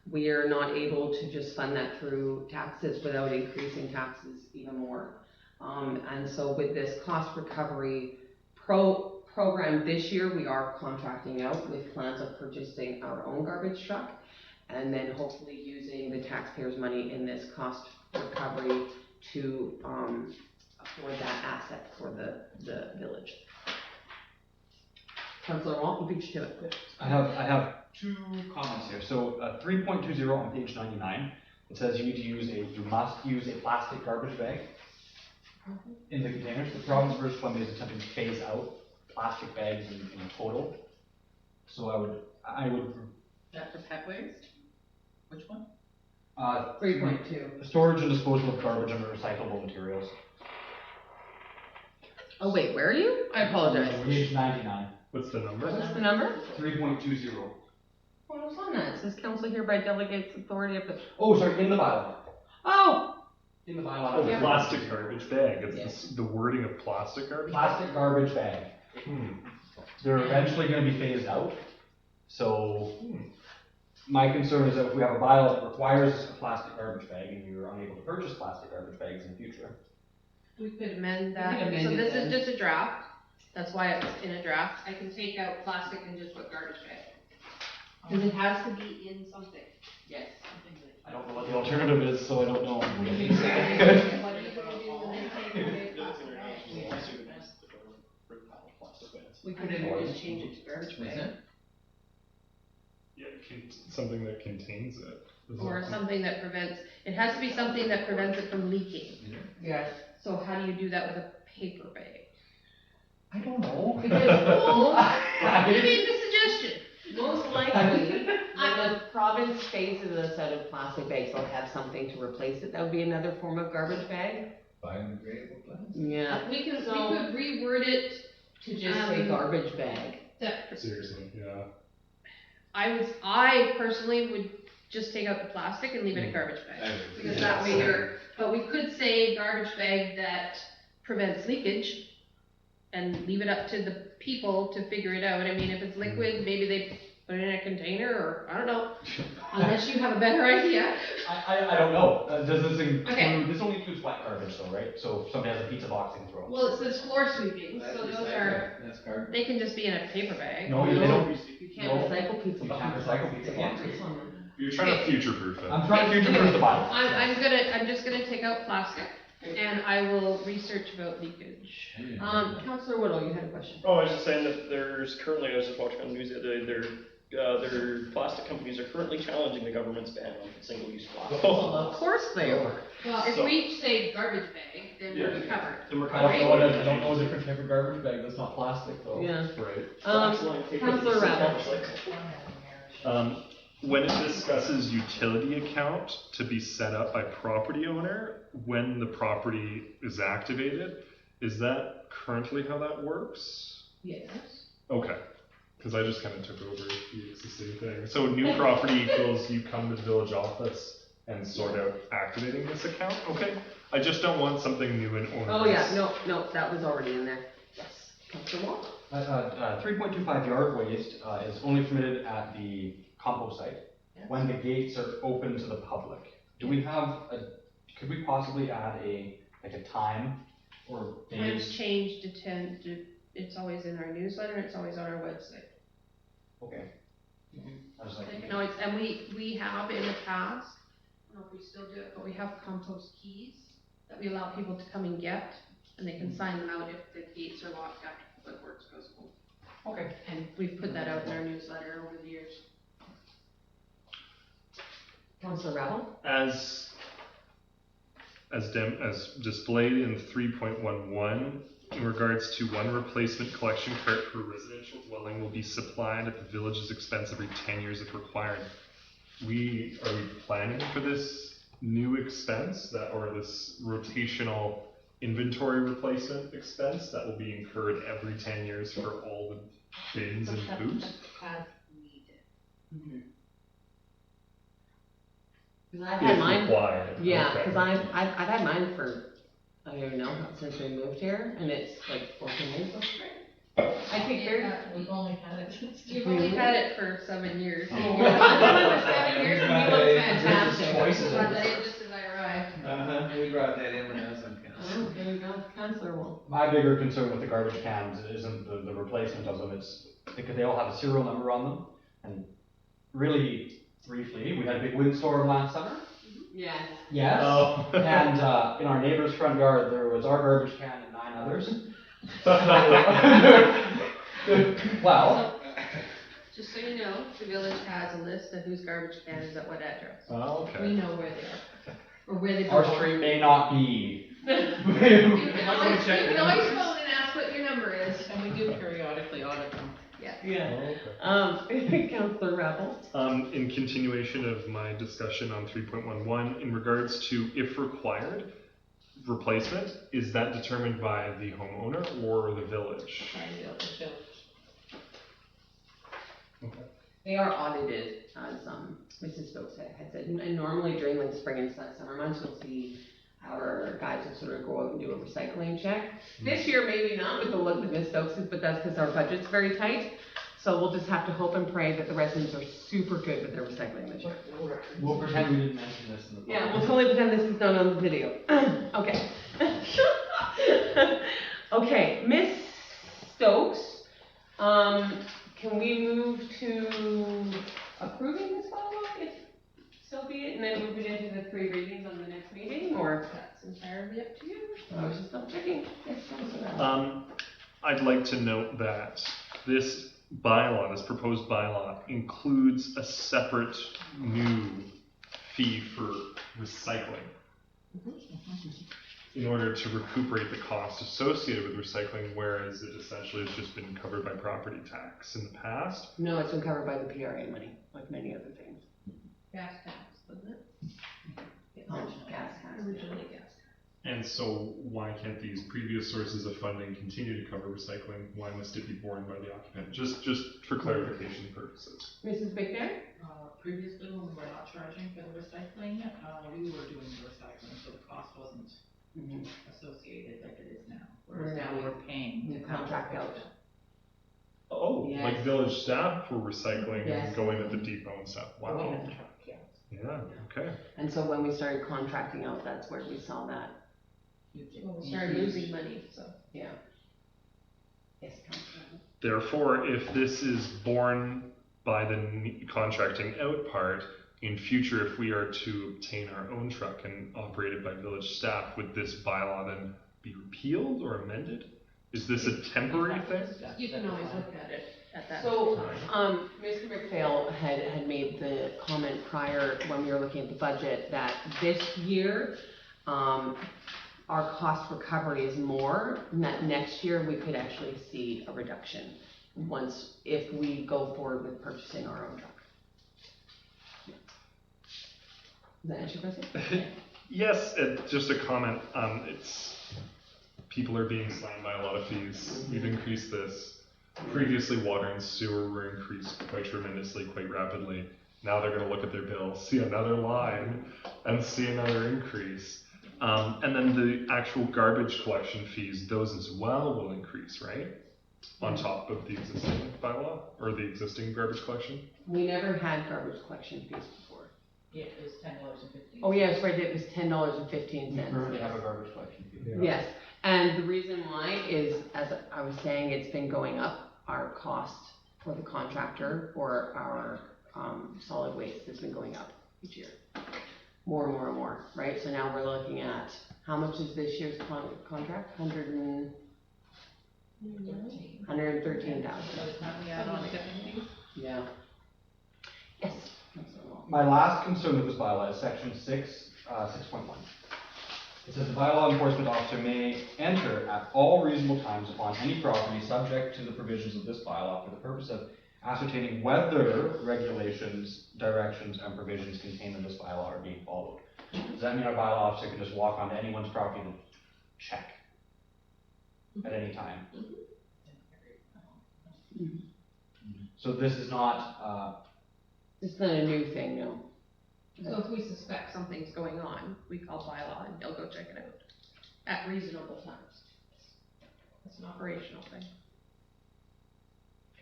we are not able to just fund that through taxes without increasing taxes even more. And so with this cost recovery program this year, we are contracting out with plans of purchasing our own garbage truck and then hopefully using the taxpayers' money in this cost recovery to afford that asset for the village. Councillor Walt, you beat you to it. I have two comments here. So 3.20 on page 99, it says you must use a plastic garbage bag in the containers. The province of British Columbia is attempting to phase out plastic bags in total. So I would, That for pet waste? Which one? 3.2. storage and disposal of garbage and recyclable materials. Oh, wait, where are you? I apologize. Page 99, What's the number? What's the number? 3.20. What was on that? It says council hereby delegates authority of the. Oh, sorry, in the bylaw. Oh! In the Oh, bylaw. plastic garbage bag. It's Yes. the wording of plastic garbage. Plastic garbage bag. They're eventually gonna be phased out. So, my concern is that if we have a bylaw that requires a plastic garbage bag and you're unable to purchase plastic garbage bags in the future. We could amend We that, could amend so it this then. is just a draft, that's why it's in a draft, I can take out plastic and just put garbage bag. Cause it has to be in something. Yes. I don't know what the alternative is, so I don't know. What are you gonna do when they take away plastic bags? We could just change it to garbage bag. Yeah, something that contains it. Is Or that- something that prevents, it has to be something that prevents it from leaking. Yes. So how do you do that with a paper bag? I don't know. You made the suggestion. Most likely, when the province phases us out of plastic bags, they'll have something to replace it. That would be another form of garbage bag. Biodegradable plastic. Yeah. We could So- reword it To just say Um, garbage bag. that, Seriously, yeah. I personally would just take out the plastic and leave it a garbage bag. Because that way but we could say garbage bag that prevents leakage and leave it up to the people to figure it out. I mean, if it's liquid, maybe they put it in a container or, I don't know, unless you have a better idea. I don't know. Does this include, Okay. this only includes wet garbage though, right? So if somebody has a pizza box, they can throw it. Well, it says floor sweeping, so those are, That's garbage. they can just be in a paper bag. No, they don't. You can't recycle pizza You boxes. can't recycle pizza Yeah, boxes. it's on there. You're trying to future-proof it. I'm trying to future-proof the bylaw. I'm just gonna take out plastic and I will research about leakage. Councillor Woodall, you had a question. Oh, I was just saying that there's currently, I was just watching on the news the other day, their plastic companies are currently challenging the government's ban on single-use plastic. Well, of course they are. Well, if So- we say garbage bag, then we're Yeah. covered. Then we're I don't know covered. what, I don't know a different type of garbage bag that's not plastic though. Yeah. Right. Councillor Rabbit. When it discusses utility account to be set up by property owner when the property is activated, is that currently how that works? Yes. Okay, because I just kind of took over the existing thing. So new property equals you come to the village office and sort out activating this account? Okay, I just don't want something new and onerous. Oh, yeah, no, that was already in there. Yes. Councillor Wall? 3.25 yard waste is only permitted at the compost site when the gates are open to the public. Do we have could we possibly add a time or Times days? changed to 10 to, it's always in our newsletter, it's always on our website. Okay. I was like, They can always, and we have in the past, I don't know if we still do it, but we have compost keys that we allow people to come and get, and they can sign them out if the gates are locked after Public Works goes home. okay. And we've put that out in our newsletter over the years. Councillor Rabbit? As displayed in 3.11, in regards to one replacement collection cart per residential dwelling will be supplied at the village's expense every 10 years if required. Are we planning for this new expense or this rotational inventory replacement expense that will be incurred every 10 years for all the bins and boots? As needed. Because I've had If mine. required. Yeah, okay. because I've had mine for, I don't even know, since we moved here, and it's like 14 years. I take very. We've only had it since. You've only had it for 7 years. Oh, yeah. 7 years, and Right. you look This is fantastic. twice as Brought old. that in just as I arrived. We brought that in when I was on council. Oh, there you go, Councillor Wall. My bigger concern with the garbage cans isn't the replacement of them, it's because they all have a serial number on them. And really, briefly, we had a big windstorm last summer. Yes. Yes. Oh. And in our neighbor's front yard, there was our garbage can and 9 others. Well, Just so you know, the village has a list of whose garbage can is at what address. Oh, We okay. know where they are, or where they our belong. street may not be. You can always phone and ask what your number is. And we do periodically audit them. Yes. Yeah. Oh, okay. Councillor Rebel. In continuation of my discussion on 3.11, in regards to if required, replacement, is that determined by the homeowner or the village? Okay. They are audited, as Mrs. Stokes had said, and normally during like spring and summer months, you'll see our guys will sort of go out and do a recycling check. This year, maybe not with the look that Ms. Stokes is, but that's because our budget's very tight. So we'll just have to hope and pray that the residents are super good with their recycling this year. We'll pretend we didn't mention this in the. Yeah, we'll totally pretend this is not on the video. Okay. Okay, Ms. Stokes, can we move to approving this bylaw, if so be it, and then move it into the 3 readings on the next meeting, or? That's entirely up to you. I was just double checking. Yes, Councilor. I'd like to note that this bylaw, this proposed bylaw, includes a separate new fee for recycling. In order to recuperate the cost associated with recycling, whereas it essentially has just been covered by property tax in the past. No, it's been covered by the PRA money, like many other things. Gas tax, wasn't it? Gas tax. Originally gas tax. And so why can't these previous sources of funding continue to cover recycling? Why must it be borne by the occupant? Just for clarification purposes. Mrs. McNair? Previously, when we were not charging for the recycling, we were doing the recycling, so the cost wasn't associated like it is now. Whereas now we're paying the contract out. Oh, Yes. like village staff were recycling Yes. and going at the depot and stuff. Wow. Going at the truck, yeah. Yeah, okay. And so when we started contracting out, that's where we saw that. Well, we started losing money, so. Yeah. Yes, Councilor. Therefore, if this is borne by the contracting out part, in future, if we are to obtain our own truck and operate it by village staff, would this bylaw then be repealed or amended? Is this a temporary thing? You can always look at it at that So, time. Mr. McPhail had made the comment prior when we were looking at the budget that this year, our cost recovery is more, and that next year we could actually see a reduction if we go forward with purchasing our own truck. Does that answer your question? Yes, just a comment. People are being slammed by a lot of fees. We've increased this. Previously, water and sewer were increased quite tremendously, quite rapidly. Now they're going to look at their bill, see another line, and see another increase. And then the actual garbage collection fees, those as well will increase, right? On top of the existing bylaw, or the existing garbage collection? We never had garbage collection fees before. Yeah, it was $10.50. Oh, yes, right, it was $10.15. We currently have a garbage collection fee. Yes, and the reason why is, as I was saying, it's been going up. Our cost for the contractor for our solid waste has been going up each year. More and more and more, right? So now we're looking at, how much is this year's contract? 113,000. We add on $50. Yeah. Yes. My last concern with this bylaw is section 6.1. It says the bylaw enforcement officer may enter at all reasonable times upon any property subject to the provisions of this bylaw for the purpose of ascertaining whether regulations, directions, and provisions contained in this bylaw are being followed. Does that mean our bylaw officer can just walk onto anyone's property and check at any time? So this is not, It's not a new thing, no. So if we suspect something's going on, we call bylaw and they'll go check it out at reasonable times. It's an operational thing.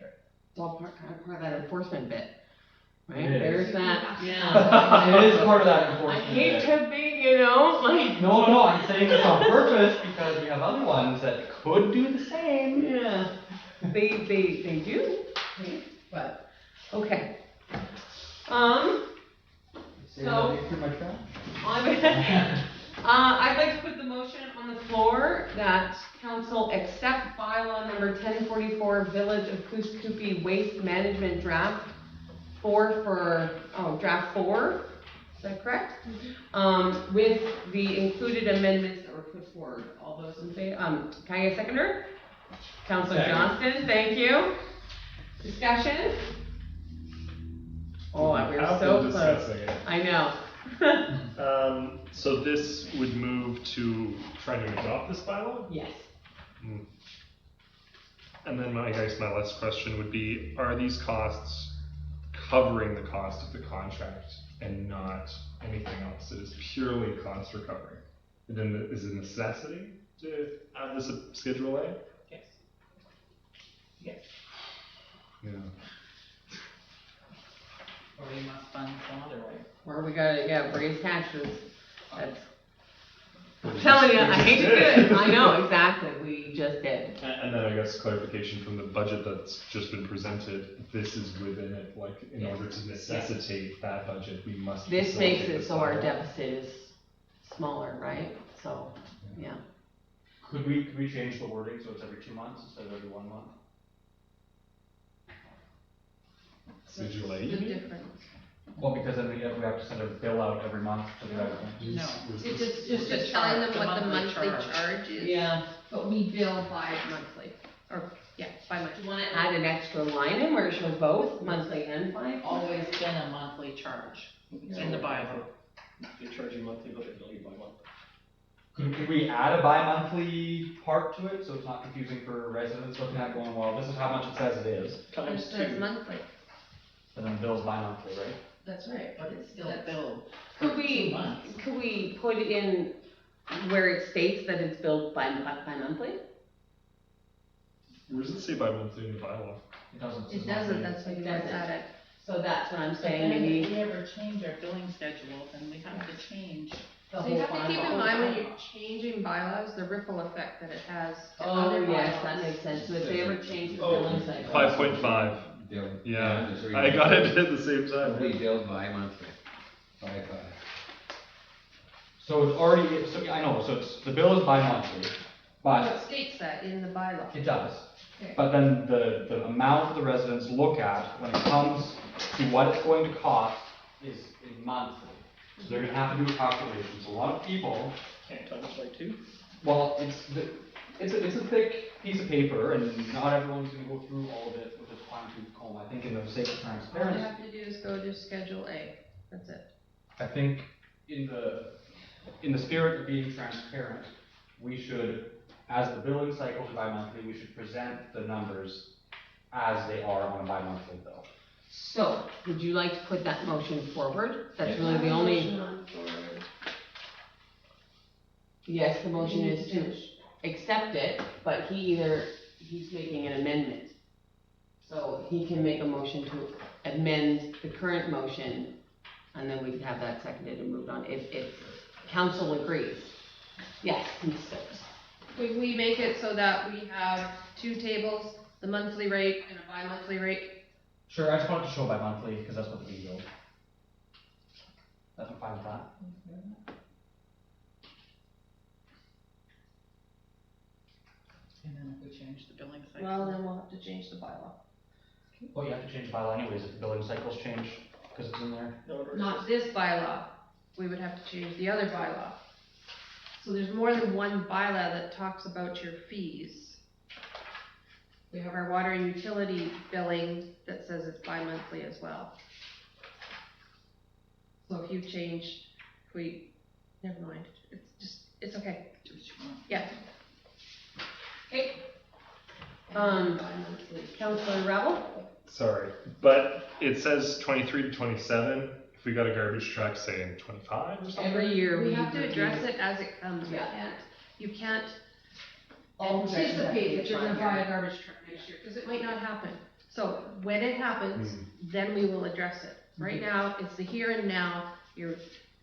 It's all part of that enforcement bit, right? It is. There's that, yeah. it is part of that I enforcement. hate to be, like. No, I'm saying this on purpose because we have other ones that could do the same. Yeah, they do, right? But, okay. So- I'd like to put the motion on the floor that council accept bylaw number 1044, Village of Kuskoopie Waste Management Draft 4 Draft 4, is that correct? With the included amendments that were put forward. All those in favor, can I get a seconder? Councilor Second. Johnston, thank you. Discussion? Oh, We we're have so been close. discussing it. I know. So this would move to trying to adopt this bylaw? Yes. And then I guess my last question would be, are these costs covering the cost of the contract and not anything else? It is purely cost recovery. And then is it a necessity to add this at Schedule A? Yes. Yes. Yeah. Or we must fund some other way. Or we gotta, raise taxes. That's, I'm We telling you, just- I we hate to just do did. it. I know, exactly. We just did. And then I guess clarification from the budget that's just been presented, this is within it, like, in Yes. order to necessitate that budget, we must This makes facilitate it this so our bylaw. deficit is smaller, right? So, yeah. Could we change the wording so it's every 2 months instead of every 1 month? Schedule A, The you mean? difference. Well, because then we have to send a bill out every month to the resident. No. Was It's this- just the telling charge, them what the monthly charge. charge is. Yeah. But we bill bi-monthly, or, yeah, Do bi-monthly. you wanna add an extra line in where it shows both monthly and bi? Always been a monthly charge in the bylaw. They charge you monthly, but they bill you bi-month. Could we add a bi-monthly part to it so it's not confusing for residents looking at going, well, this is how much it says it is, It Times says 2. monthly, and then bill's bi-monthly, right? that's right, but it's still billed. Could 2 we, months. could we put in where it states that it's billed bi-monthly? Where does it say bi-monthly in the bylaw? It doesn't. It doesn't, that's why you guys add it. So that's what I'm But saying, then maybe. if we ever change our billing schedule, then we have to change the So whole you have to keep in mind when bylaw. you're changing bylaws, the ripple effect that it has to Oh, other yes, bylaws. that makes sense. So if they ever change the Oh, billing cycle. 5.5, yeah, I got it at the same It'll be time. billed bi-monthly, by. So it's already, so yeah, I know, so it's, the bill is bi-monthly, Well, but it states that in the bylaw. it does. Okay. But then the amount the residents look at when it comes to what it's going to cost is monthly. So they're gonna have to do a calculation. So a lot of people, Can't times by 2. well, it's a thick piece of paper and not everyone's gonna go through all of it with a fine-tooth comb. I think in the sake of All you transparency, have to do is go to Schedule A, that's it. I think in the spirit of being transparent, we should, as the billing cycles are bi-monthly, we should present the numbers as they are on a bi-monthly bill. So, would you like to put that motion forward? That's Yes. really the only, Motion on for- yes, the motion is to accept it, but he's making an amendment. So he can make a motion to amend the current motion, and then we can have that seconded and moved on, if council agrees. Yes, Ms. Stokes. Could we make it so that we have 2 tables, the monthly rate and a bi-monthly rate? Sure, I just wanted to show bi-monthly, because that's what the B bill. That's fine with that. And then if we change the billing cycle. Well, then we'll have to change the bylaw. Well, you have to change the bylaw anyways if the billing cycles change, because it's in there. Not this bylaw, we would have to change the other bylaw. So there's more than one bylaw that talks about your fees. We have our water and utility billing that says it's bi-monthly as well. So if you change, never mind, it's okay, Do what you want. yeah. Okay. Bi-monthly. Councilor Rebel? Sorry, but it says 23 to 27, if we got a garbage truck saying 25 or something? Every year We have to review- address it as it comes, Yeah. you can't All projections have to be anticipate that you're gonna applied. buy a garbage truck next year, because it might not happen. So when it happens, then we will address it. Right now, it's the here and now, you're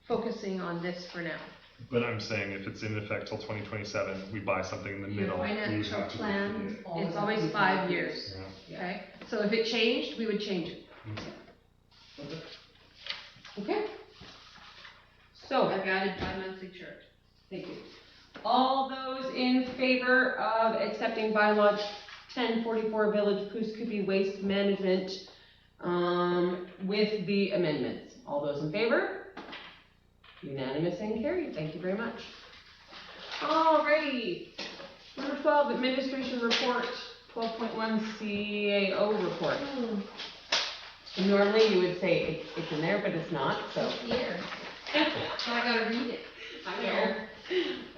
focusing on this for now. But I'm saying if it's in effect till 2027, we buy something in the Your middle, we financial have to plan, review it's always 5 years, it. Yeah. okay? So if it changed, we would change it. Okay. So, I've added bi-monthly charge. thank you. All those in favor of accepting bylaw 1044 Village Poos Waste Management, with the amendments? All those in favor? Unanimous and carried, thank you very much. Alrighty, number 12, administration report 12.1 CAO report. Normally you would say it's in there, but it's not, so. Here. So I gotta read it. I Here.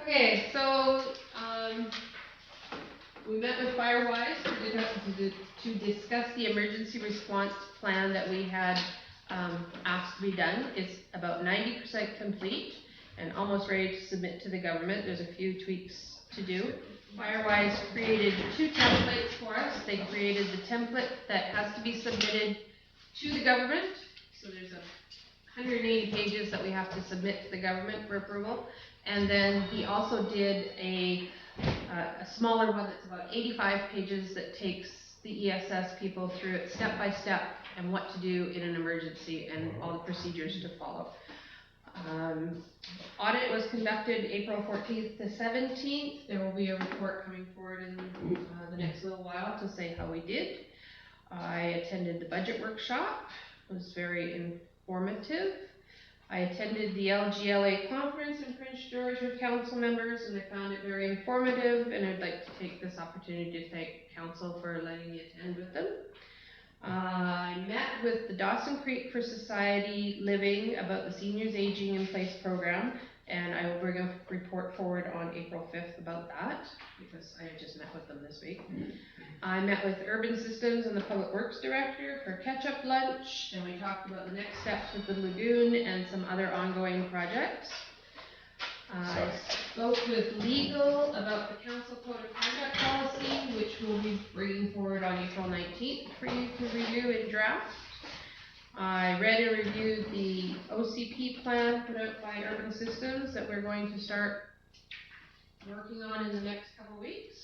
Okay, so, we met with Firewise to discuss the emergency response plan that we had, asked to be done. It's about 90% complete and almost ready to submit to the government. There's a few tweaks to do. Firewise created 2 templates for us. They created the template that has to be submitted to the government. So there's 180 pages that we have to submit to the government for approval. And then he also did a smaller one that's about 85 pages that takes the ESS people through it step by step and what to do in an emergency and all the procedures to follow. Audit was conducted April 14th to 17th. There will be a report coming forward in the next little while to say how we did. I attended the budget workshop. It was very informative. I attended the LGLA conference in Prince George with council members, and I found it very informative, and I'd like to take this opportunity to thank council for letting me attend with them. I met with the Dawson Creek for Society Living about the Seniors Aging in Place program, and I will bring a report forward on April 5th about that, because I just met with them this week. I met with Urban Systems and the Public Works Director for catch-up lunch, and we talked about the next steps with the lagoon and some other ongoing projects. I spoke with legal about the council code of conduct policy, which we'll be bringing forward on April 19th for you to review in draft. I read and reviewed the OCP plan put out by Urban Systems that we're going to start working on in the next couple weeks.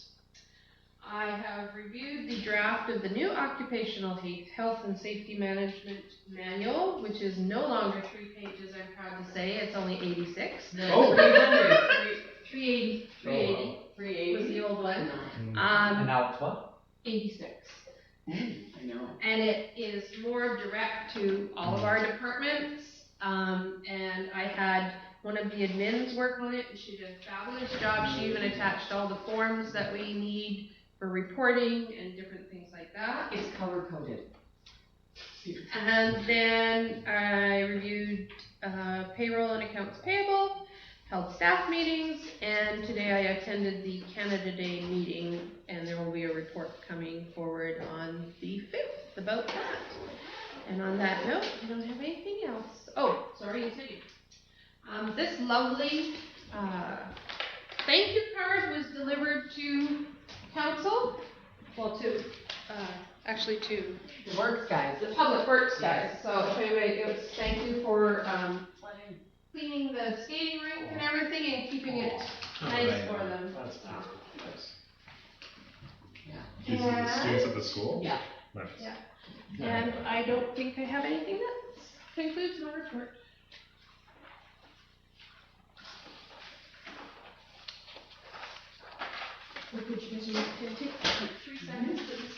I have reviewed the draft of the new occupational health and safety management manual, which is no longer 3 pages, I'm proud to say. It's only 86. Oh. 380 was the old one. And now it's what? 86. I know. And it is more direct to all of our departments. And I had one of the admins work on it, and she did a fabulous job. She even attached all the forms that we need for reporting and different things like that. It's color coded. And then I reviewed payroll and accounts payable, held staff meetings, and today I attended the Canada Day meeting, and there will be a report coming forward on the 5th about that. And on that note, I don't have anything else. Oh, sorry, this lovely thank you card was delivered to council, well, actually to The works guys. the public works guys. So anyway, it was thank you for cleaning the skating rink and everything and keeping it nice for them. That's So, These are the students at the school? Yeah. Nice. Yeah. And I don't think I have anything else. Concludes my report. What could you guys do? Can take like 3 seconds, please?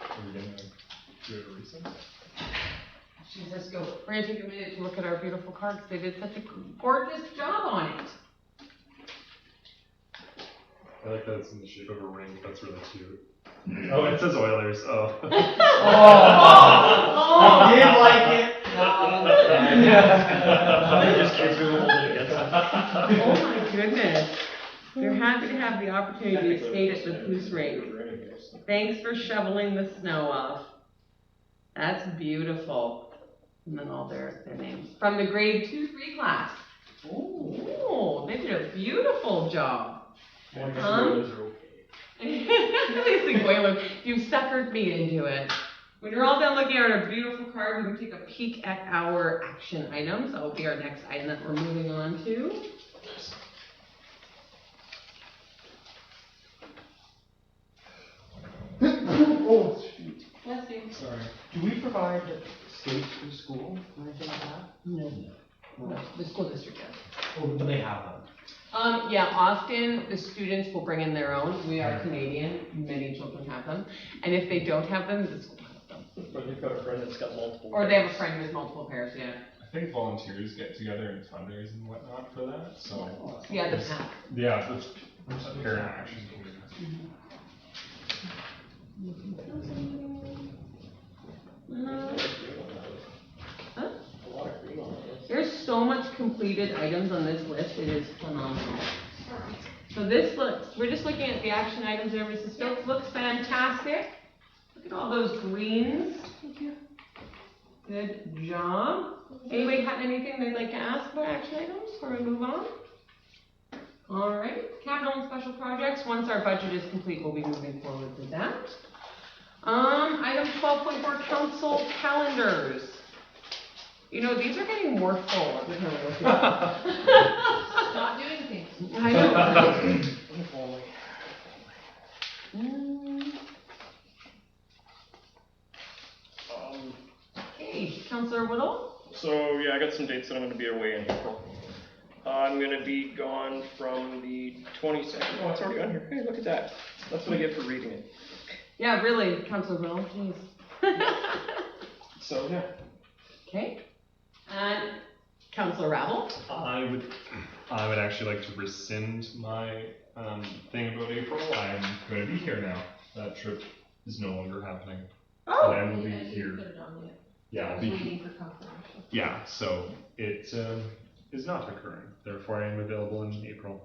Are we gonna do it a recess? Jesus, go. We're gonna take a minute to look at our beautiful cards. They did such a gorgeous job on it. I like that it's in the shape of a ring. That's really cute. Oh, it says Oilers. Oh. I did like it. Just kids who hold it against them. Oh my goodness. They're happy to have the opportunity to skate at the Goose Rink. Thanks for shoveling the snow off. That's beautiful. And then all their names. From the grade 2-3 class. Ooh, they did a beautiful job. These Oilers, you suckered me into it. When you're all done looking at our beautiful card, we can take a peek at our action items. That will be our next item that we're moving on to. Oh, shoot. Bless you. Sorry. Do we provide skates for the school or anything like that? No. The school district does. Or do they have them? Yeah, often the students will bring in their own. We are Canadian, many children have them. And if they don't have them, the school has them. But they've got a friend that's got multiple. Or they have a friend who has multiple pairs, yeah. I think volunteers get together and fundraise and whatnot for that. So Yeah, the pack. yeah, Parent action. Huh? There's so much completed items on this list, it is phenomenal. So this looks, we're just looking at the action items there, Mrs. Stokes, looks fantastic. Look at all those greens. Thank you. Good job. Anybody have anything they'd like to ask about action items before we move on? All right, capital and special projects, once our budget is complete, we'll be moving forward with that. Item 12.4, council calendars. You know, these are getting more full every time I look at them. Stop doing things. I know. Okay, Councillor Whittle? So, yeah, I got some dates that I'm gonna be away in April. I'm gonna be gone from the 22nd, oh, it's already on here, hey, look at that. That's what I get for reading it. Yeah, really, Councillor Whittle, jeez. So, yeah. Okay. And Councillor Rabble? I would actually like to rescind my thing about April. I'm going to be here now. That trip is no longer happening. Oh! And I will be Yeah, you here. put it on yet. Yeah, I I'll was be. waiting for confirmation. Yeah, so it is not occurring. Therefore, I am available in April.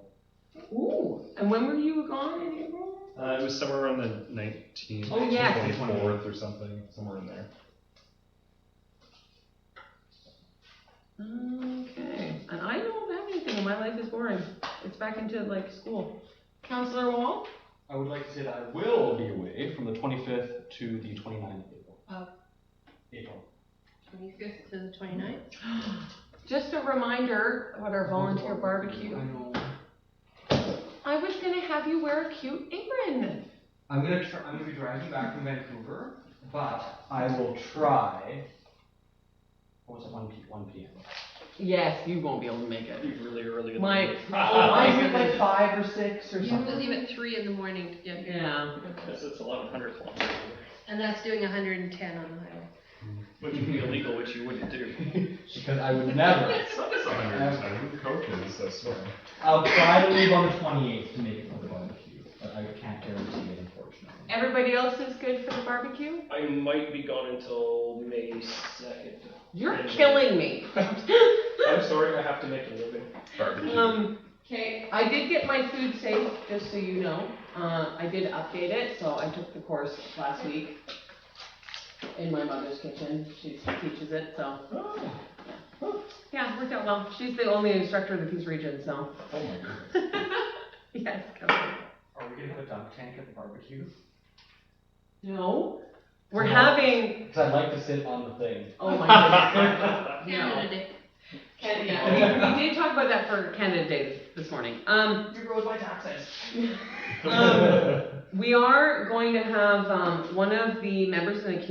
Ooh, and when were you gone in April? It was somewhere around the 19th, Oh, yes. 24th or something, somewhere in there. Okay, and I don't have anything, my life is boring. It's back into like school. Councillor Wall? I would like to say that I will be away from the 25th to the 29th of April. April. 25th to the 29th? Just a reminder about our volunteer barbecue. I know. I was gonna have you wear a cute apron. I'm gonna be driving back from Vancouver, but I will try. What was it, 1 p.m.? Yes, you won't be able to make it. Leave really early. in the My, morning. I leave like 5 or 6 or You have to something. leave at 3 in the morning to get here. yeah. Yes, it's 1100 kilometers. And that's doing 110 on the highway. Which would be illegal, which you wouldn't do. Because I would never. It's 110 with coaches, that's fine. I'll try to leave on the 28th to make it for the barbecue, but I can't guarantee it, unfortunately. Everybody else is good for the barbecue? I might be gone until May 2nd. You're killing me. I'm sorry, I have to make a living. Barbecue. Okay, I did get my food safe, just so you know. I did update it, so I took the course last week in my mother's kitchen. She teaches it, so. Yeah, it worked out well. She's the only instructor of the Peace Region, so. Oh my goodness. Yes, come on. Are we gonna have a dunk tank at the barbecue? No, we're No. having, Because I'd like to sit on the thing. oh my goodness. Canada Day. Yeah, we did talk about that for Canada Day this morning. Here goes my taxes. We are going to have, one of the members in the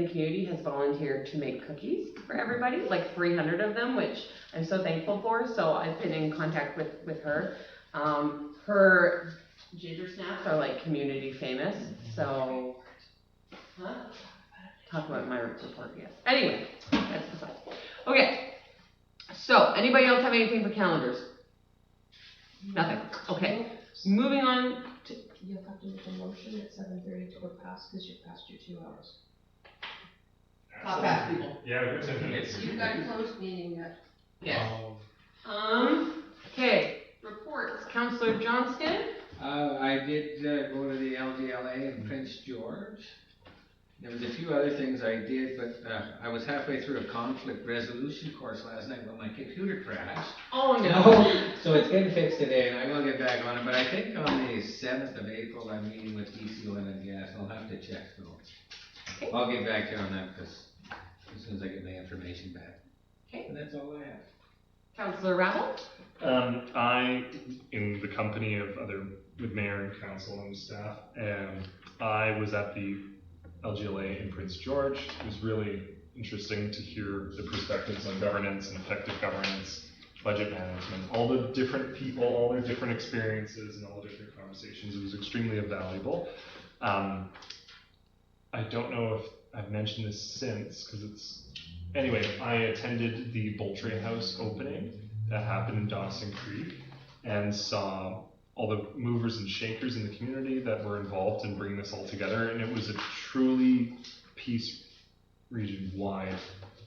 community has volunteered to make cookies for everybody, like 300 of them, which I'm so thankful for, so I've been in contact with her. Her ginger snaps are like community famous, so, talk about my report, yes. Anyway, that's besides. Okay, so, anybody else have anything for calendars? Nothing, okay. Moving on to, You'll have to make a motion at 7:30 to go past, because you're past your 2 hours. top pass people. Yeah, we got 10 minutes. You've got a closed meeting yet. Yes. Okay, reports, Councillor Johnston? I did go to the LGLA in Prince George. There was a few other things I did, but I was halfway through a conflict resolution course last night when my computer crashed. Oh no. So it's getting fixed today, and I will get back on it, but I think on the 7th of April, I'm meeting with DC Oil and Gas. I'll have to check, so I'll get back to you on that, because as soon as I get my information back. Okay. And that's all I have. Councillor Rabble? I, in the company of other, with mayor and council and staff, I was at the LGLA in Prince George. It was really interesting to hear the perspectives on governance and effective governance, budget management, all the different people, all their different experiences and all the different conversations. It was extremely valuable. I don't know if I've mentioned this since, because it's, anyway, I attended the Boltray House opening that happened in Dawson Creek and saw all the movers and shakers in the community that were involved in bringing this all together, and it was a truly Peace region-wide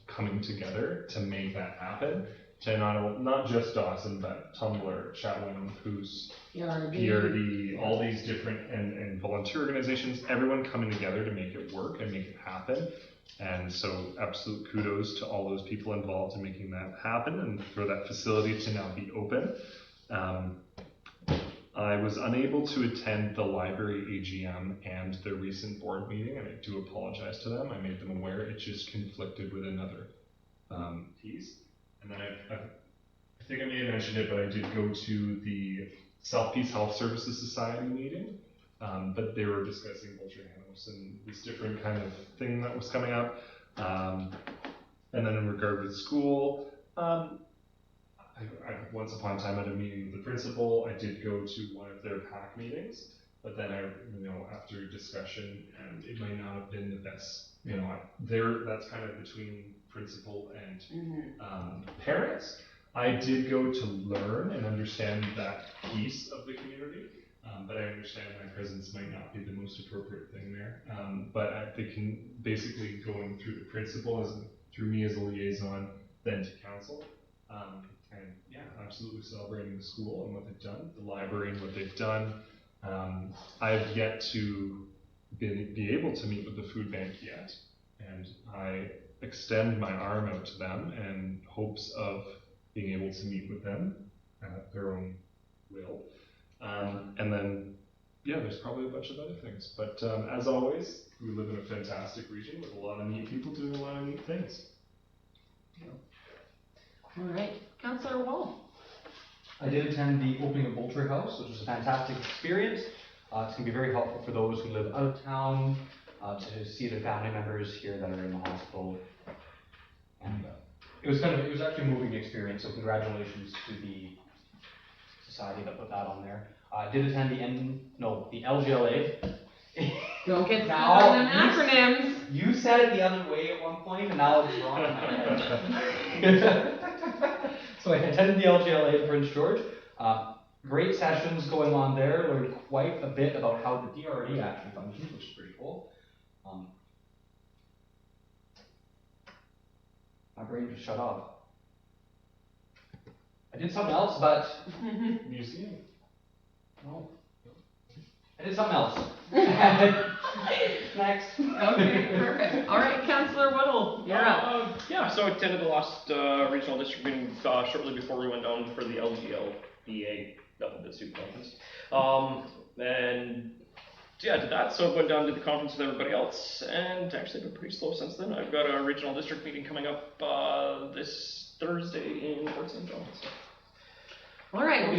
coming together to make that happen. To not just Dawson, but Tumblr, Chatwin, Poos, PRD, all these different and volunteer organizations, everyone coming together to make it work and make it happen. And so absolute kudos to all those people involved in making that happen and for that facility to now be open. I was unable to attend the library AGM and the recent board meeting, and I do apologize to them. I made them aware. It just conflicted with another piece. And then I think I may have mentioned it, but I did go to the South Peace Health Services Society meeting, but they were discussing Vulture House and this different kind of thing that was coming up. And then in regard with school, I once upon a time at a meeting with the principal, I did go to one of their PAC meetings, but then after discussion, and it might not have been the best, that's kind of between principal and parents. I did go to learn and understand that piece of the community, but I understand my presence might not be the most appropriate thing there. But I think basically going through the principal, through me as a liaison, then to council. And yeah, absolutely celebrating the school and what they've done, the library and what they've done. I've yet to be able to meet with the food bank yet, and I extend my arm out to them in hopes of being able to meet with them at their own will. And then, yeah, there's probably a bunch of other things. But as always, we live in a fantastic region with a lot of neat people doing a lot of neat things. All right, Councillor Wall. I did attend the opening of Vulture House, which was a fantastic experience. It's going to be very helpful for those who live out of town, to see their family members here that are in the hospital. And it was actually a moving experience, so congratulations to the society that put that on there. I did attend the LGLA. Don't get stuck on them acronyms. You said it the other way at one point, and now it's wrong in my head. So I attended the LGLA in Prince George. Great sessions going on there. Learned quite a bit about how the DRD actually functions, which is pretty cool. My brain just shut off. I did something else, but Museum. no. I did something else. Next. Okay, perfect. All right, Councillor Woodall, you're up. Yeah, so I attended the last regional district meeting shortly before we went down for the LGLBA Double Soup Conference. And yeah, I did that. So I went down to the conference with everybody else, and actually been pretty slow since then. I've got a regional district meeting coming up this Thursday in Fort St. John. So. All right,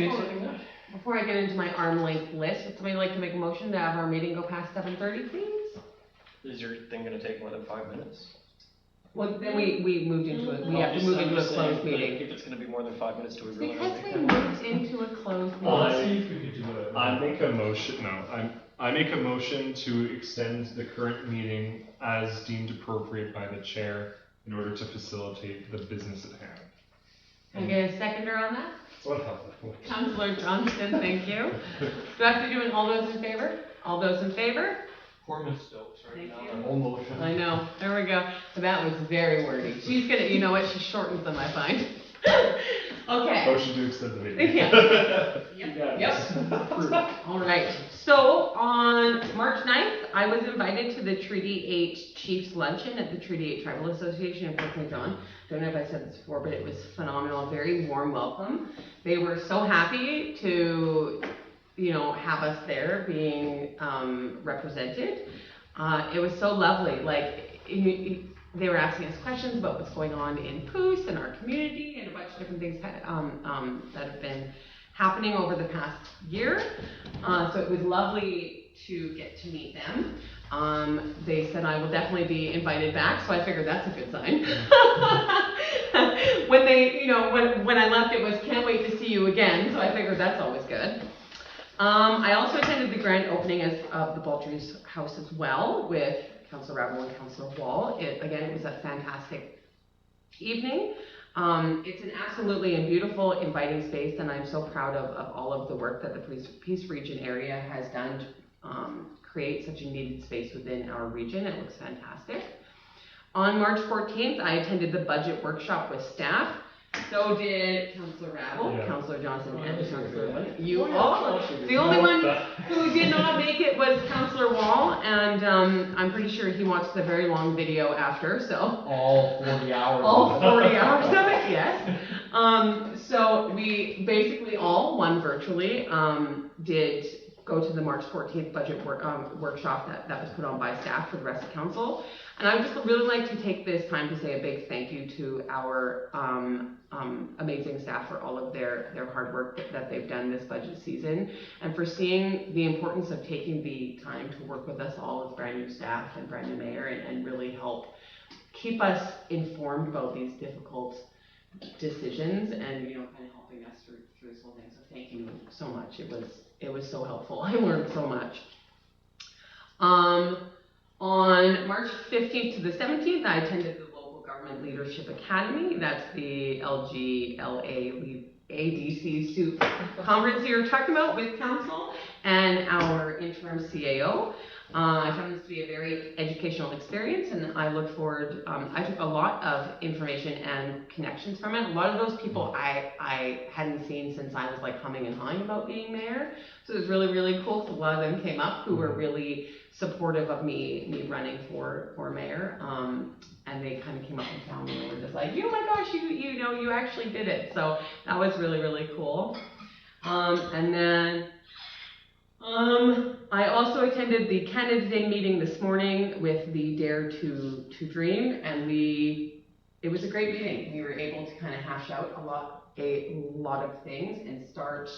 before I get into my arm length list, would somebody like to make a motion to have our meeting go past 7:30, please? Is your thing going to take more than 5 minutes? Well, then we moved into it. We have to move into a closed meeting. If it's going to be more than 5 minutes, do we really Because want to we make that? moved into a closed meeting. Let's see if we could do it. I make a motion. No, I make a motion to extend the current meeting as deemed appropriate by the chair in order to facilitate the business at hand. Can I get a seconder on that? What happened? Councillor Johnston, thank you. Do I have to do an all those in favor? All those in favor? Poor Miss Stokes right Thank now. you. The whole motion. I know. There we go. So that was very wordy. She's gonna, you know what? She shortens them, I find. Okay. Motion to extend the meeting. Yeah. Yep. All right. So on March 9th, I was invited to the Treaty 8 Chiefs Luncheon at the Treaty 8 Tribal Association in Fort St. John. Don't know if I said this before, but it was phenomenal. Very warm welcome. They were so happy to, have us there being represented. It was so lovely. Like, they were asking us questions about what's going on in Poos and our community and a bunch of different things that have been happening over the past year. So it was lovely to get to meet them. They said I will definitely be invited back, so I figured that's a good sign. When they, when I left, it was can't wait to see you again, so I figured that's always good. I also attended the grand opening of the Vulture's House as well with Councillor Rebel and Councillor Wall. It was a fantastic evening. It's an absolutely and beautiful, inviting space, and I'm so proud of all of the work that the Peace Region area has done to create such a needed space within our region. It looks fantastic. On March 14th, I attended the budget workshop with staff. So did Councillor Rabble, Yeah. Councillor Johnson, and Councillor Wood. Oh, You yeah, all. of course you The did. only one That- who did not make it was Councillor Wall, and I'm pretty sure he watched the very long video after, so. All 40 hours. All 40 hours of it, yes. So we basically all, one virtually, did go to the March 14th budget workshop that was put on by staff for the rest of council. And I would just really like to take this time to say a big thank you to our amazing staff for all of their hard work that they've done this budget season, and for seeing the importance of taking the time to work with us all as brand new staff and brand new mayor, and really help keep us informed about these difficult decisions, and kind of helping us through this whole thing. So thank you so much. It was so helpful. I learned so much. On March 15th to the 17th, I attended the Local Government Leadership Academy. That's the LGLA ADC SOUP conference you're talking about with council and our interim CAO. I found this to be a very educational experience, and I look forward, I took a lot of information and connections from it. A lot of those people I hadn't seen since I was like humming and hawing about being mayor. So it was really, really cool. So a lot of them came up who were really supportive of me running for mayor. And they kind of came up and found me and were just like, oh my gosh, you actually did it. So that was really, really cool. And then I also attended the Canada Day meeting this morning with the Dare to Dream, and it was a great meeting. We were able to kind of hash out a lot of things and start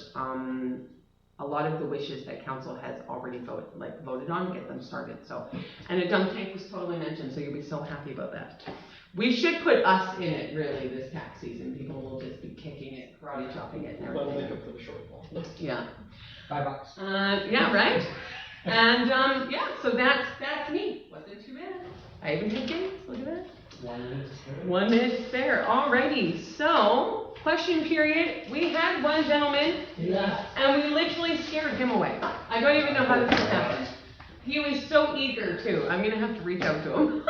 a lot of the wishes that council has already voted on, get them started. So, and a dump tank was totally mentioned, so you'll be so happy about that. We should put us in it really this tax season. People will just be kicking it, karate chopping it, and Well, everything. make up for the shortfall. Yeah. $5. Yeah, right? And, yeah, so that's me. Wasn't too bad. I even had games, look at that. 1 minute to spare. 1 minute to spare, alrighty. So, question period. We had one gentleman, and we literally scared him away. I don't even know how this happened. He was so eager too. I'm gonna have to reach out to him.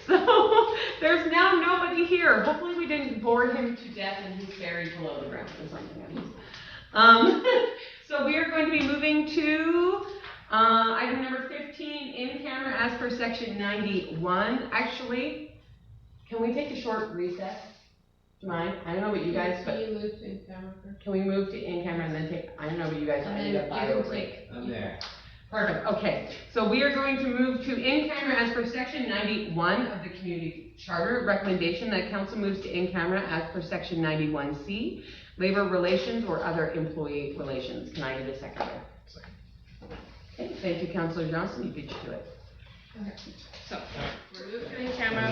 So, there's now nobody here. Hopefully we didn't bore him to death and he's buried below the ground or something. So we are going to be moving to item number 15, in camera as per section 91. Actually, can we take a short recess? Do you mind? I don't know what you guys, Can you move to in camera first? can we move to in camera and then take, I don't know what you guys, And I then need a you bio can break. take. I'm there. Perfect, okay. So we are going to move to in camera as per section 91 of the community charter. Recommendation that council moves to in camera as per section 91C, labor relations or other employee relations. Can I get a second? Second. Okay, thank you, Councillor Johnson, you beat you to it. Okay, so, we're moving to in camera